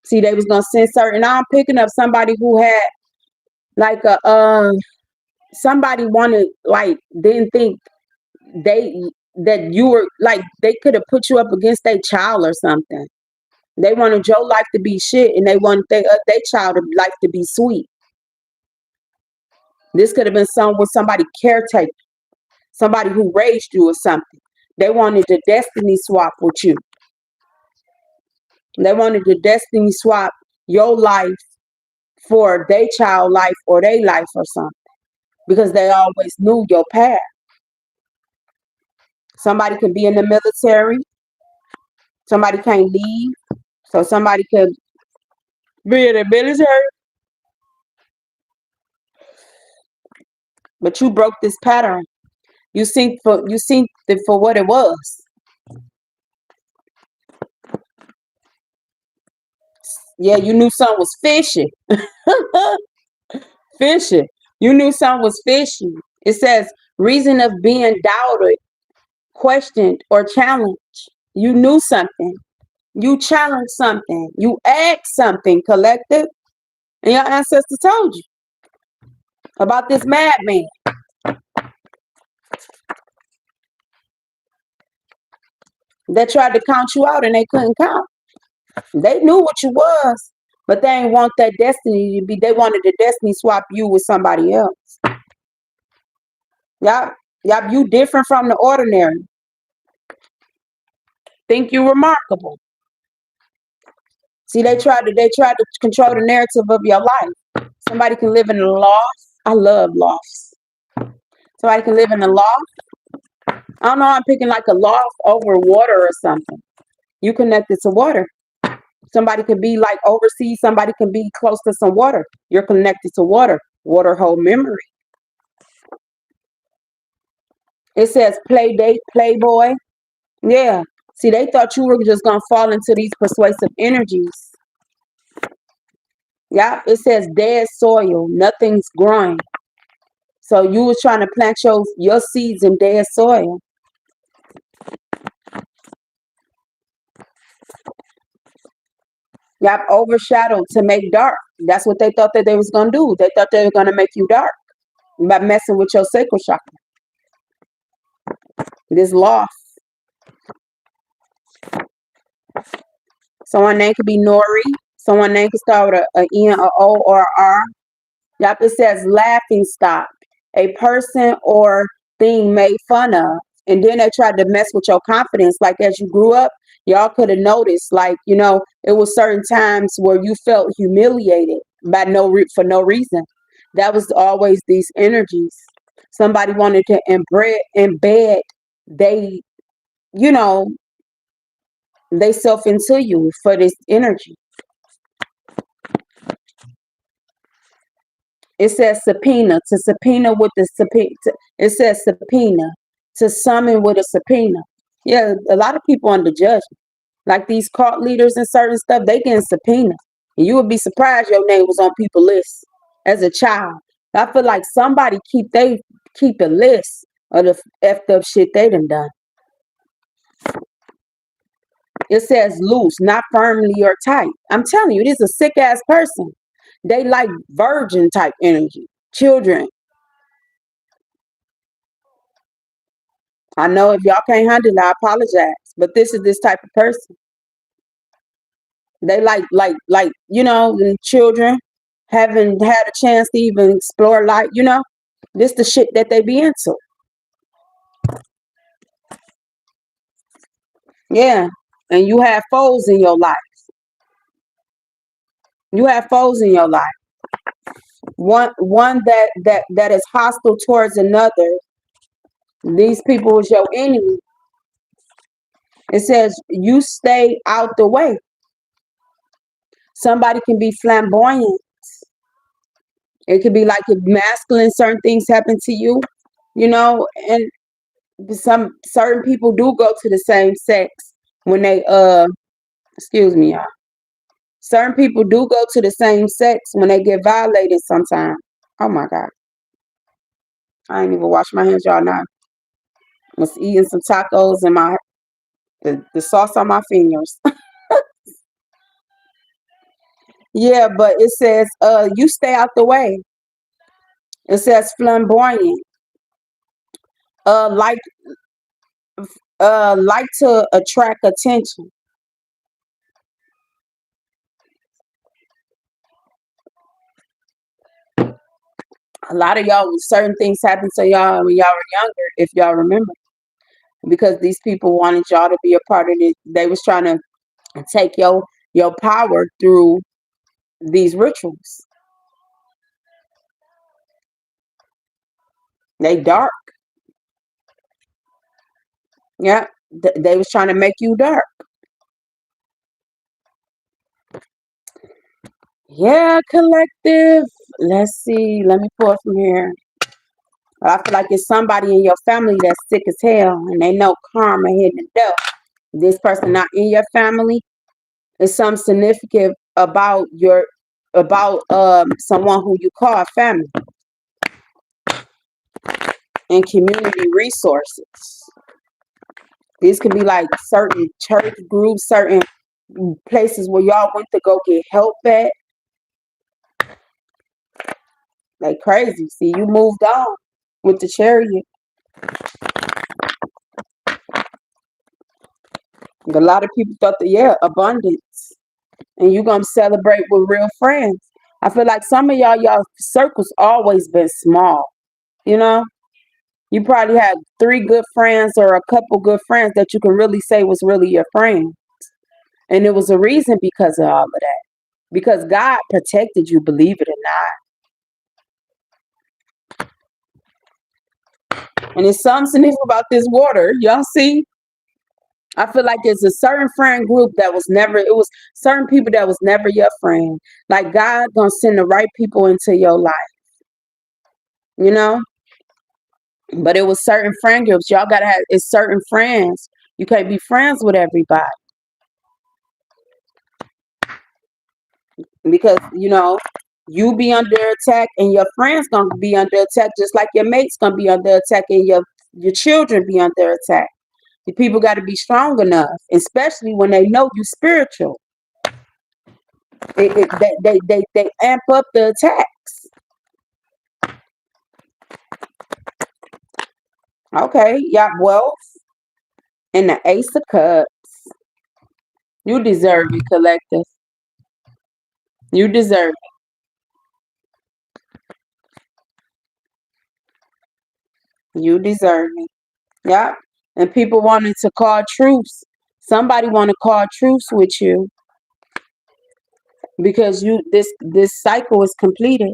See, they was gonna send certain. Now I'm picking up somebody who had like a somebody wanted, like, didn't think they that you were like, they could have put you up against their child or something. They wanted your life to be shit, and they wanted their child life to be sweet. This could have been with somebody caretaker, somebody who raised you or something. They wanted to destiny swap with you. They wanted to destiny swap your life for their child life or their life or something, because they always knew your path. Somebody could be in the military. Somebody can't leave. So somebody could be in the military. But you broke this pattern. You seen it for what it was. Yeah, you knew something was fishy. Fishy. You knew something was fishy. It says reason of being doubted, questioned, or challenged. You knew something. You challenged something. You asked something, collective. And your ancestors told you about this madman. They tried to count you out and they couldn't count. They knew what you was, but they ain't want that destiny to be. They wanted the destiny swap you with somebody else. Y'all, you different from the ordinary. Think you remarkable. See, they tried to control the narrative of your life. Somebody can live in a loft. I love lofts. Somebody can live in a loft. I don't know. I'm picking like a loft over water or something. You connected to water. Somebody could be like overseas. Somebody can be close to some water. You're connected to water. Water hold memory. It says play date, playboy. Yeah. See, they thought you were just gonna fall into these persuasive energies. Yeah. It says dead soil. Nothing's growing. So you was trying to plant your seeds in dead soil. Yep, overshadowed to make dark. That's what they thought that they was gonna do. They thought they were gonna make you dark by messing with your sacral chakra. This loss. Someone name could be Nori. Someone name could start with a N, a O, or a R. Yep, it says laughing stock. A person or thing made fun of. And then they tried to mess with your confidence. Like as you grew up, y'all could have noticed, like, it was certain times where you felt humiliated by for no reason. That was always these energies. Somebody wanted to embed they, you know, they self into you for this energy. It says subpoena, to subpoena with the subpoena. It says subpoena, to summon with a subpoena. Yeah, a lot of people under judgment. Like these cult leaders and certain stuff, they getting subpoena. And you would be surprised your name was on people lists as a child. I feel like somebody keep a list of the effed up shit they done. It says loose, not firmly or tight. I'm telling you, this is a sick ass person. They like virgin type energy. Children. I know if y'all can't handle it, I apologize. But this is this type of person. They like children haven't had a chance to even explore life, This the shit that they be into. Yeah. And you have foes in your life. You have foes in your life. One that is hostile towards another. These people is your enemy. It says you stay out the way. Somebody can be flamboyant. It could be like if masculine, certain things happen to you, and some certain people do go to the same sex when they excuse me, y'all. Certain people do go to the same sex when they get violated sometimes. Oh my God. I ain't even wash my hands, y'all now. I was eating some tacos and the sauce on my fingers. Yeah, but it says you stay out the way. It says flamboyant. Uh like like to attract attention. A lot of y'all, certain things happened to y'all when y'all were younger, if y'all remember, because these people wanted y'all to be a part of it. They was trying to take your power through these rituals. They dark. Yeah, they was trying to make you dark. Yeah, collective. Let's see. Let me pull it from here. I feel like it's somebody in your family that's sick as hell, and they know karma hitting the door. This person not in your family is something significant about someone who you call family and community resources. These could be like certain church groups, certain places where y'all went to go get help at. Like crazy. See, you moved on with the chariot. A lot of people thought that, yeah, abundance. And you're going to celebrate with real friends. I feel like some of y'all circles always been small, you know? You probably had 3 good friends or a couple good friends that you can really say was really your friend. And it was a reason because of all of that. Because God protected you, believe it or not. And it's something significant about this water. Y'all see? I feel like it's a certain friend group it was certain people that was never your friend. Like God gonna send the right people into your life. You know? But it was certain friend groups. Y'all gotta have it's certain friends. You can't be friends with everybody because you be under attack and your friends gonna be under attack just like your mates gonna be under attack and your children be under attack. The people got to be strong enough, especially when they know you spiritual. They amp up the attacks. Okay, y'all wealth and the Ace of Cups. You deserve it, collective. You deserve it. You deserve it. Yeah. And people wanted to call truce. Somebody want to call truce with you because this cycle is completed.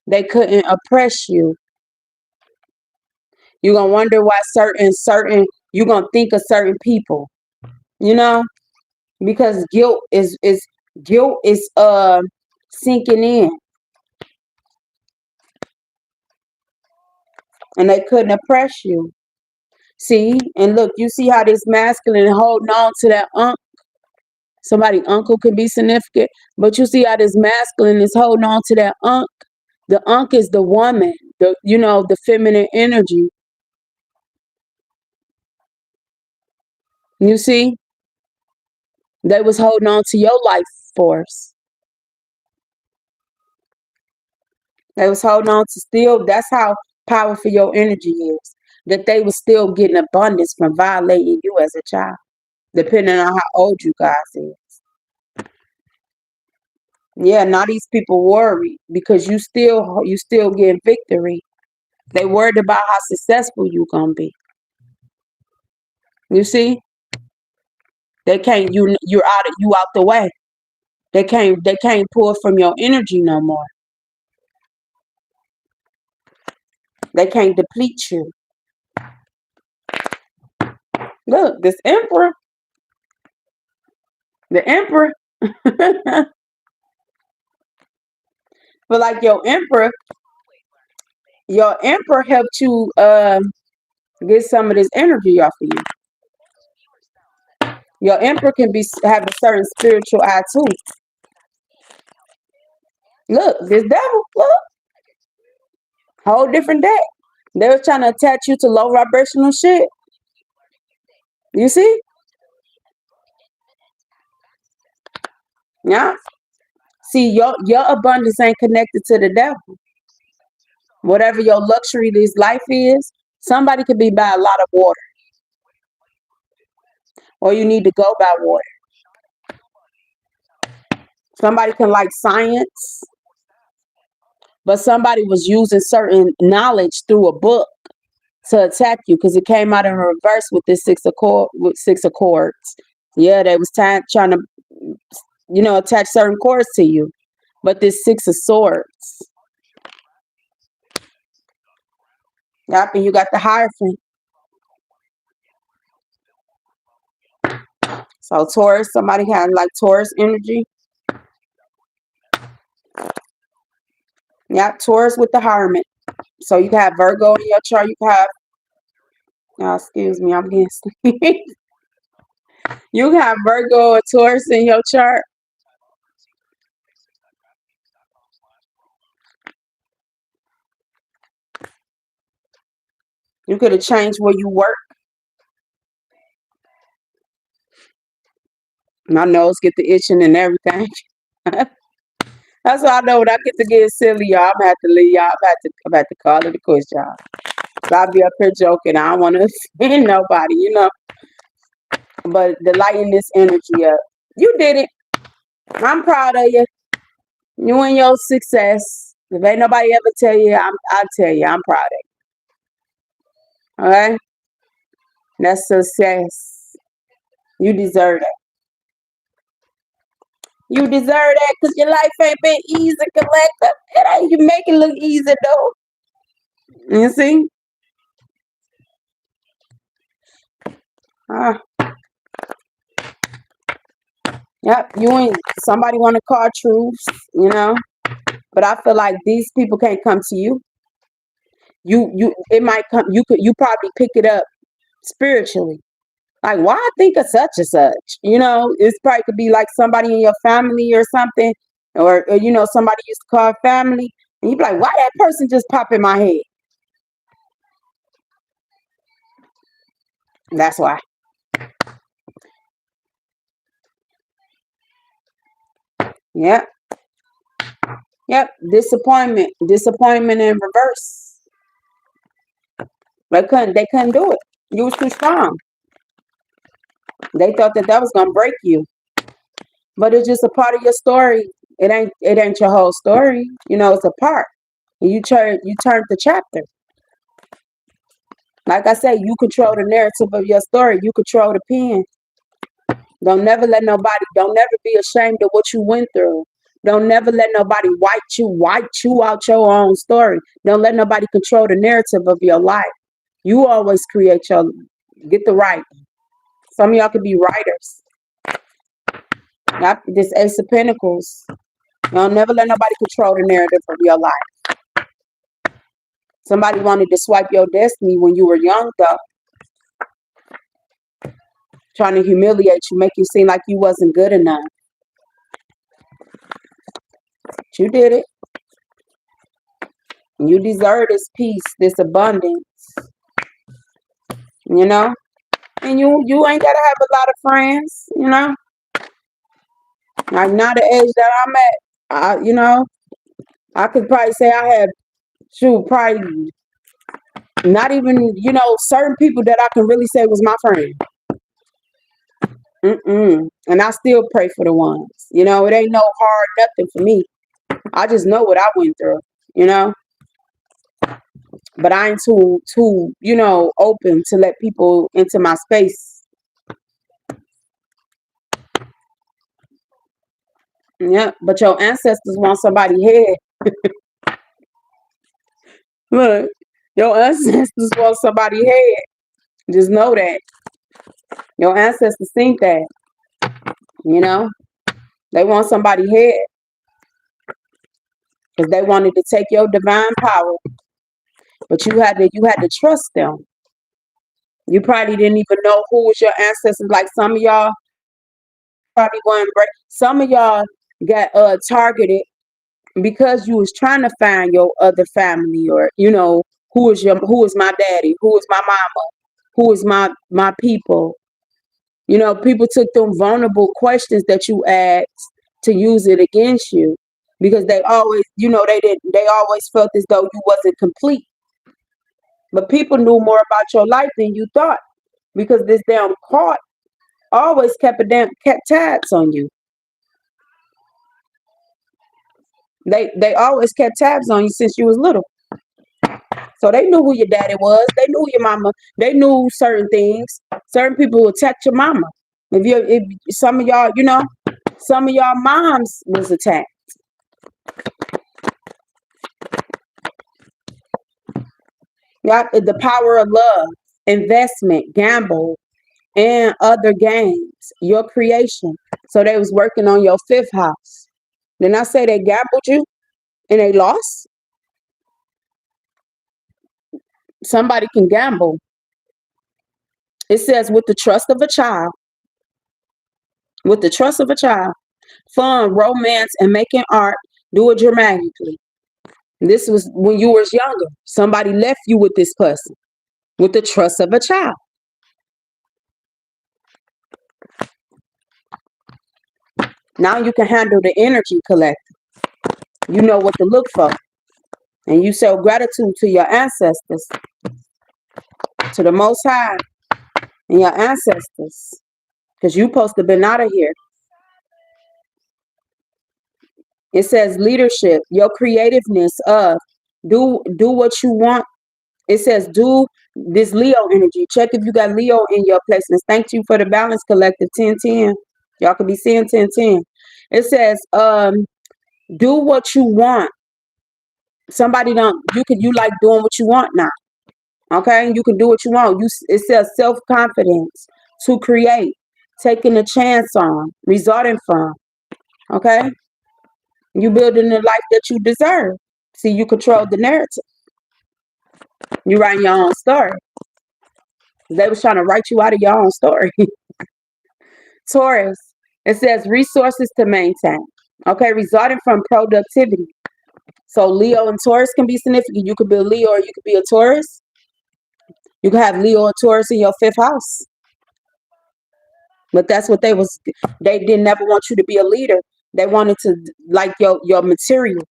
They couldn't oppress you. You're gonna wonder why certain you're gonna think of certain people, you know, because guilt is sinking in and they couldn't oppress you. See, and look, you see how this masculine holding on to that somebody uncle can be significant, but you see how this masculine is holding on to that the is the woman, the feminine energy. You see, they was holding on to your life force. They was holding on to still. That's how powerful your energy is. That they was still getting abundance from violating you as a child, depending on how old you guys is. Yeah, now these people worry because you still getting victory. They worried about how successful you gonna be. You see, they can't you out the way. They can't pull from your energy no more. They can't deplete you. Look, this emperor, the emperor, but like your emperor helped you get some of this energy off of you. Your emperor can have a certain spiritual eye too. Look, this devil, look, whole different deck. They was trying to attach you to low vibrational shit. You see? Yeah. See, your abundance ain't connected to the devil. Whatever your luxury this life is, somebody could be by a lot of water, or you need to go by water. Somebody can like science, but somebody was using certain knowledge through a book to attack you because it came out in reverse with this six of chords. Yeah, they was trying to attach certain chords to you, but this six of swords. Yep, and you got the Hierophant. So Taurus, somebody had like Taurus energy. Yep, Taurus with the Hierophant. So you can have Virgo in your chart. You can have, excuse me, I'm getting sleepy. You can have Virgo or Taurus in your chart. You could have changed where you work. My nose get the itching and everything. That's why I know when I get to get silly, y'all, I'm gonna have to leave y'all. I'm about to call it a quit, y'all. So I'll be up here joking. I don't want to offend nobody. But the lighten this energy up. You did it. I'm proud of you. You and your success. If ain't nobody ever tell you, I'll tell you, I'm proud of you. All right? That's success. You deserve that. You deserve that because your life ain't been easy, collector. It ain't you make it look easy though. You see? Ah, yep. You ain't somebody want to call truths, But I feel like these people can't come to you. It might come, you probably pick it up spiritually. Like, why I think of such and such? It's probably could be like somebody in your family or something, or somebody used to call family, and you be like, why that person just pop in my head? That's why. Yep. Yep. Disappointment in reverse. They couldn't do it. You was too strong. They thought that was gonna break you, but it's just a part of your story. It ain't your whole story. It's a part. You turned the chapter. Like I say, you control the narrative of your story. You control the pen. Don't never be ashamed of what you went through. Don't never let nobody white you out your own story. Don't let nobody control the narrative of your life. You always get the right. Some of y'all could be writers. This Ace of Pentacles. Don't never let nobody control the narrative of your life. Somebody wanted to swipe your destiny when you were young, though. Trying to humiliate you, make you seem like you wasn't good enough. But you did it. You deserve this peace, this abundance. And you ain't gotta have a lot of friends. Like, not the age that I'm at. I could probably say I have, probably not even, certain people that I can really say was my friend. And I still pray for the ones. It ain't no hard nothing for me. I just know what I went through. But I ain't too open to let people into my space. Yeah, but your ancestors want somebody head. Look, your ancestors want somebody head. Just know that. Your ancestors think that. They want somebody head. Because they wanted to take your divine power. But you had to trust them. You probably didn't even know who was your ancestors. Like, some of y'all probably going break. Some of y'all got targeted because you was trying to find your other family, or who is my daddy, who is my mama, who is my people. People took them vulnerable questions that you asked to use it against you, because they always, they always felt as though you wasn't complete. But people knew more about your life than you thought, because this damn court always kept tabs on you. They always kept tabs on you since you was little. So they knew who your daddy was. They knew your mama. They knew certain things. Certain people would attack your mama. If some of y'all, some of y'all moms was attacked. Yeah, the power of love, investment, gamble, and other games, your creation. So they was working on your fifth house. Then I say they gambled you and they lost. Somebody can gamble. It says with the trust of a child. With the trust of a child. Fun, romance, and making art. Do it dramatically. This was when you was younger. Somebody left you with this person. With the trust of a child. Now you can handle the energy collective. You know what to look for. And you show gratitude to your ancestors. To the Most High. And your ancestors. Because you supposed to have been out of here. It says leadership, your creativeness of do what you want. It says do this Leo energy. Check if you got Leo in your placements. Thank you for the balance collective 1010. Y'all could be seeing 1010. It says do what you want. Somebody you like doing what you want now. Okay? You can do what you want. It says self-confidence, to create, taking a chance on, resulting from. Okay? You building the life that you deserve. See, you control the narrative. You writing your own story. They was trying to write you out of your own story. Taurus, it says resources to maintain. Okay, resulting from productivity. So Leo and Taurus can be significant. You could be a Leo or you could be a Taurus. You could have Leo or Taurus in your fifth house. But that's what they didn't never want you to be a leader. They wanted to like your material.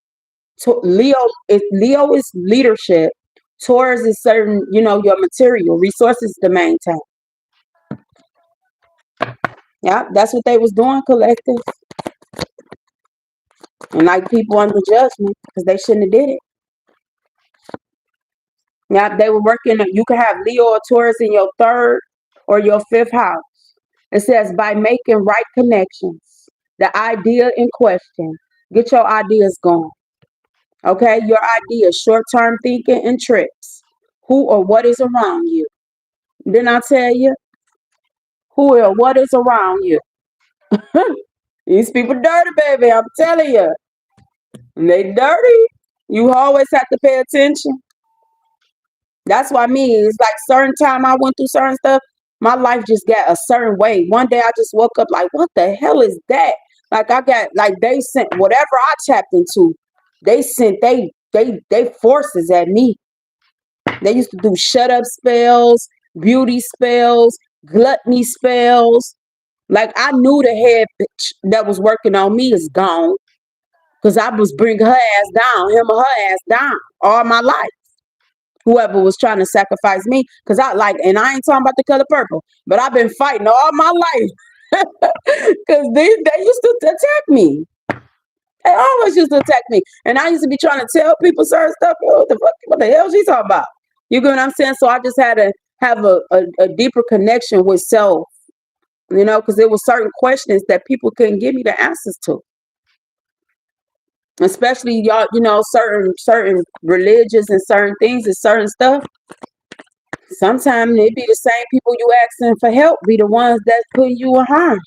Leo is leadership. Taurus is certain, your material resources to maintain. Yeah, that's what they was doing, collective. And like people under judgment because they shouldn't have did it. Yeah, they were working. You could have Leo or Taurus in your third or your fifth house. It says by making right connections, the idea in question. Get your ideas going. Okay, your ideas, short-term thinking and tricks. Who or what is around you? Didn't I tell you? Who or what is around you? These people dirty, baby. I'm telling you. They dirty. You always have to pay attention. That's what I mean. It's like certain time I went through certain stuff, my life just got a certain way. One day I just woke up like, what the hell is that? Like I got like they sent whatever I tapped into, they sent they forces at me. They used to do shut up spells, beauty spells, gluttony spells. Like I knew the head bitch that was working on me is gone. Cause I was bringing her ass down, him or her ass down all my life. Whoever was trying to sacrifice me, because and I ain't talking about the color purple, but I've been fighting all my life. Because they used to attack me. They always used to attack me. And I used to be trying to tell people certain stuff. What the hell she talking about? You get what I'm saying? So I just had to have a deeper connection with self, because there were certain questions that people couldn't give me the answers to. Especially y'all, certain religions and certain things and certain stuff. Sometimes it be the same people you asking for help be the ones that's putting you in harm.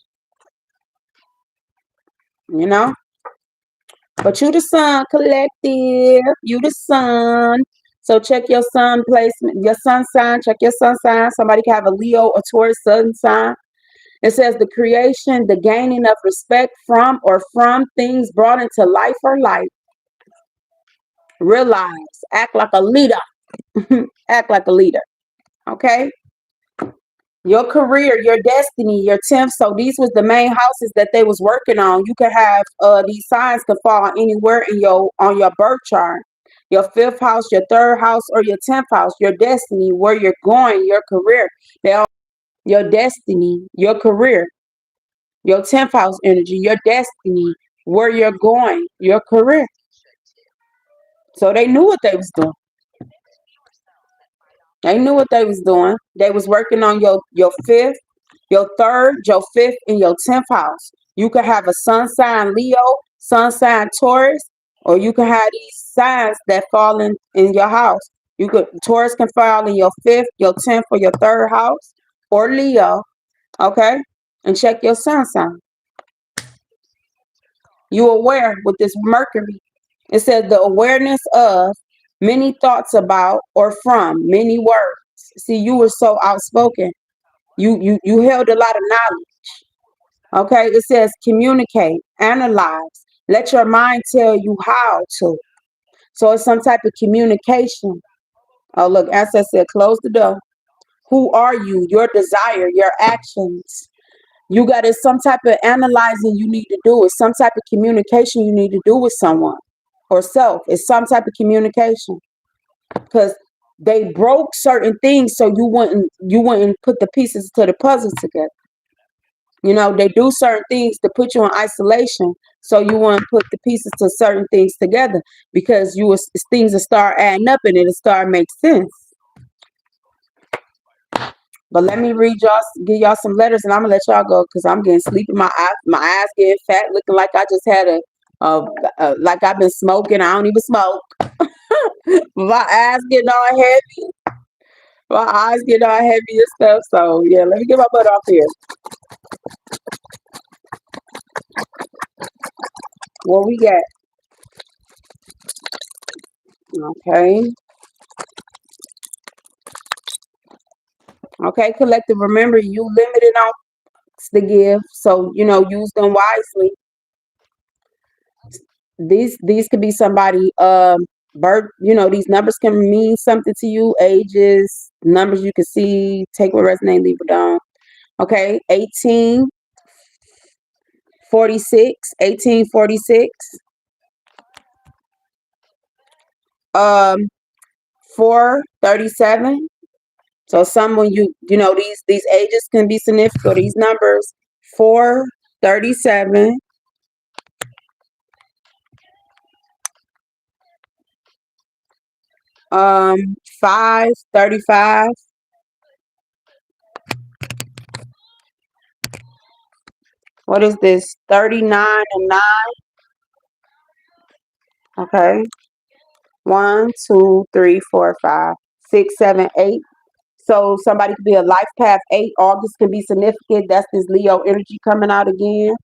But you the sun, collective. You the sun. So check your sun placement, your sun sign. Check your sun sign. Somebody can have a Leo or Taurus sun sign. It says the creation, the gaining of respect from things brought into life or life. Realize, act like a leader. Act like a leader. Okay? Your career, your destiny, your 10th. So these was the main houses that they was working on. You could have these signs could fall anywhere on your birth chart. Your 5th house, your 3rd house, or your 10th house. Your destiny, where you're going, your career. Your destiny, your career, your 10th house energy, your destiny, where you're going, your career. So they knew what they was doing. They knew what they was doing. They was working on your 5th, your 3rd, your 5th, and your 10th house. You could have a sun sign Leo, sun sign Taurus, or you can have these signs that fall in your house. Taurus can fall in your 5th, your 10th, or your 3rd house, or Leo. Okay? And check your sun sign. You aware with this Mercury. It says the awareness of many thoughts about or from many words. See, you were so outspoken. You held a lot of knowledge. Okay, it says communicate, analyze, let your mind tell you how to. So it's some type of communication. Oh, look, Ancestor said, close the door. Who are you? Your desire, your actions. You got some type of analyzing you need to do. It's some type of communication you need to do with someone or self. It's some type of communication. Because they broke certain things so you wouldn't put the pieces to the puzzle together. They do certain things to put you in isolation so you wouldn't put the pieces to certain things together because things will start adding up and it'll start make sense. But let me give y'all some letters and I'm gonna let y'all go because I'm getting sleepy. My eyes getting fat, looking like I just had like I've been smoking. I don't even smoke. My eyes getting all heavy. My eyes getting all heavy and stuff. So yeah, let me get my butt off here. What we got? Okay. Okay, collective, remember you limited on to give, so use them wisely. These could be somebody birth, these numbers can mean something to you, ages, numbers you can see, take what resonate, leave it down. Okay, 1846, 437. So someone these ages can be significant, or these numbers, 437, 535. What is this? 39 and 9. Okay. 1, 2, 3, 4, 5, 6, 7, 8. So somebody could be a life path 8. August can be significant. That's this Leo energy coming out again.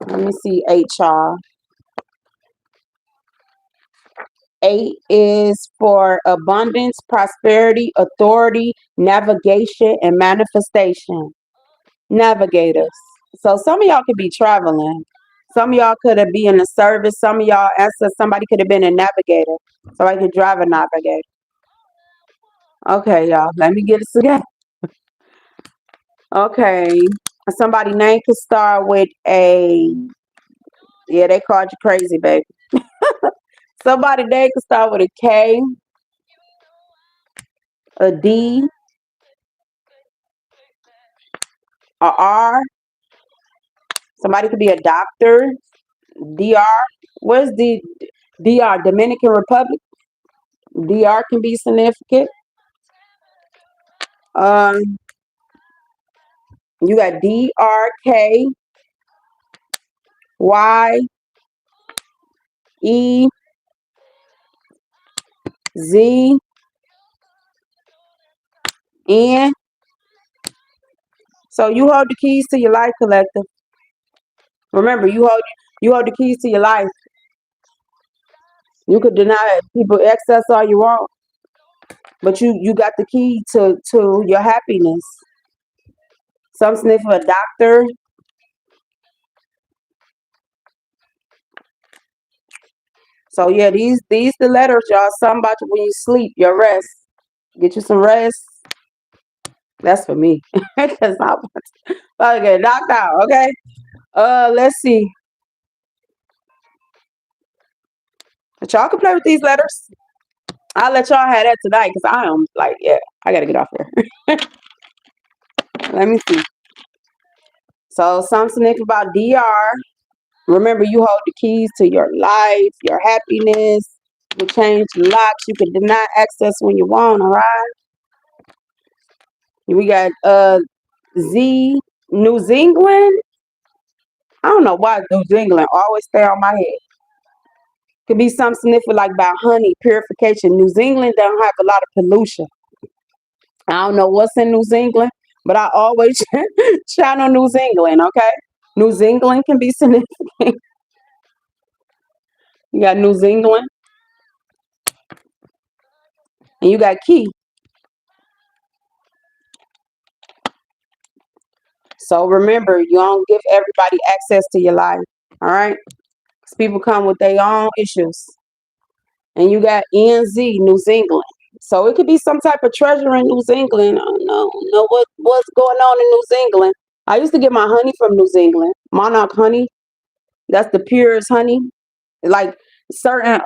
Let me see 8, y'all. 8 is for abundance, prosperity, authority, navigation, and manifestation. Navigators. So some of y'all could be traveling. Some of y'all could have been in a service. Some of y'all answer. Somebody could have been a navigator. Somebody could drive a navigator. Okay, y'all. Let me get it together. Okay. Somebody name could start with a. Yeah, they called you crazy, baby. Somebody name could start with a K, a D, a R. Somebody could be a doctor. DR. Where's the DR? Dominican Republic. DR can be significant. You got DRK, Y, E, Z, N. So you hold the keys to your life, collective. Remember, you hold the keys to your life. You could deny people access all you want, but you got the key to your happiness. Some sniff a doctor. So yeah, these the letters, y'all. Something about you when you sleep, your rest. Get you some rest. That's for me. That's not about to get knocked out. Okay. Let's see. But y'all can play with these letters. I'll let y'all have that tonight because I am like, yeah, I gotta get off here. Let me see. So something about DR. Remember, you hold the keys to your life, your happiness. You can change locks. You can deny access when you want. All right. We got Z, New Zealand. I don't know why New Zealand always stay on my head. Could be something significant like about honey purification. New Zealand don't have a lot of pollution. I don't know what's in New Zealand, but I always channel New Zealand. Okay, New Zealand can be significant. You got New Zealand, and you got key. So remember, you don't give everybody access to your life. All right, because people come with their own issues. And you got NZ, New Zealand. So it could be some type of treasure in New Zealand. I don't know what's going on in New Zealand. I used to get my honey from New Zealand. Monarch honey. That's the purest honey. Like certain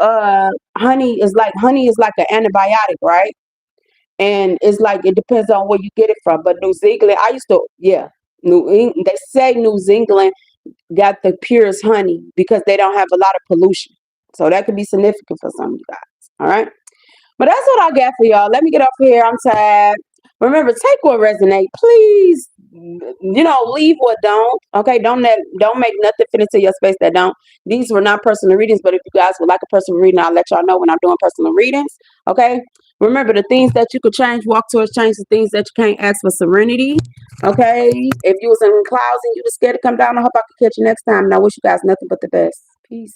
honey is like an antibiotic, right? And it's like it depends on where you get it from. But New Zealand, I used to they say New Zealand got the purest honey because they don't have a lot of pollution. So that could be significant for some of you guys. All right. But that's what I got for y'all. Let me get off here. I'm tired. Remember, take what resonate. Please, leave what don't. Okay, don't make nothing fit into your space that don't. These were not personal readings, but if you guys would like a personal reading, I'll let y'all know when I'm doing personal readings. Okay. Remember the things that you could change, walk towards change. The things that you can't ask for serenity. Okay. If you was in clouds and you was scared to come down, I hope I could catch you next time. And I wish you guys nothing but the best. Peace.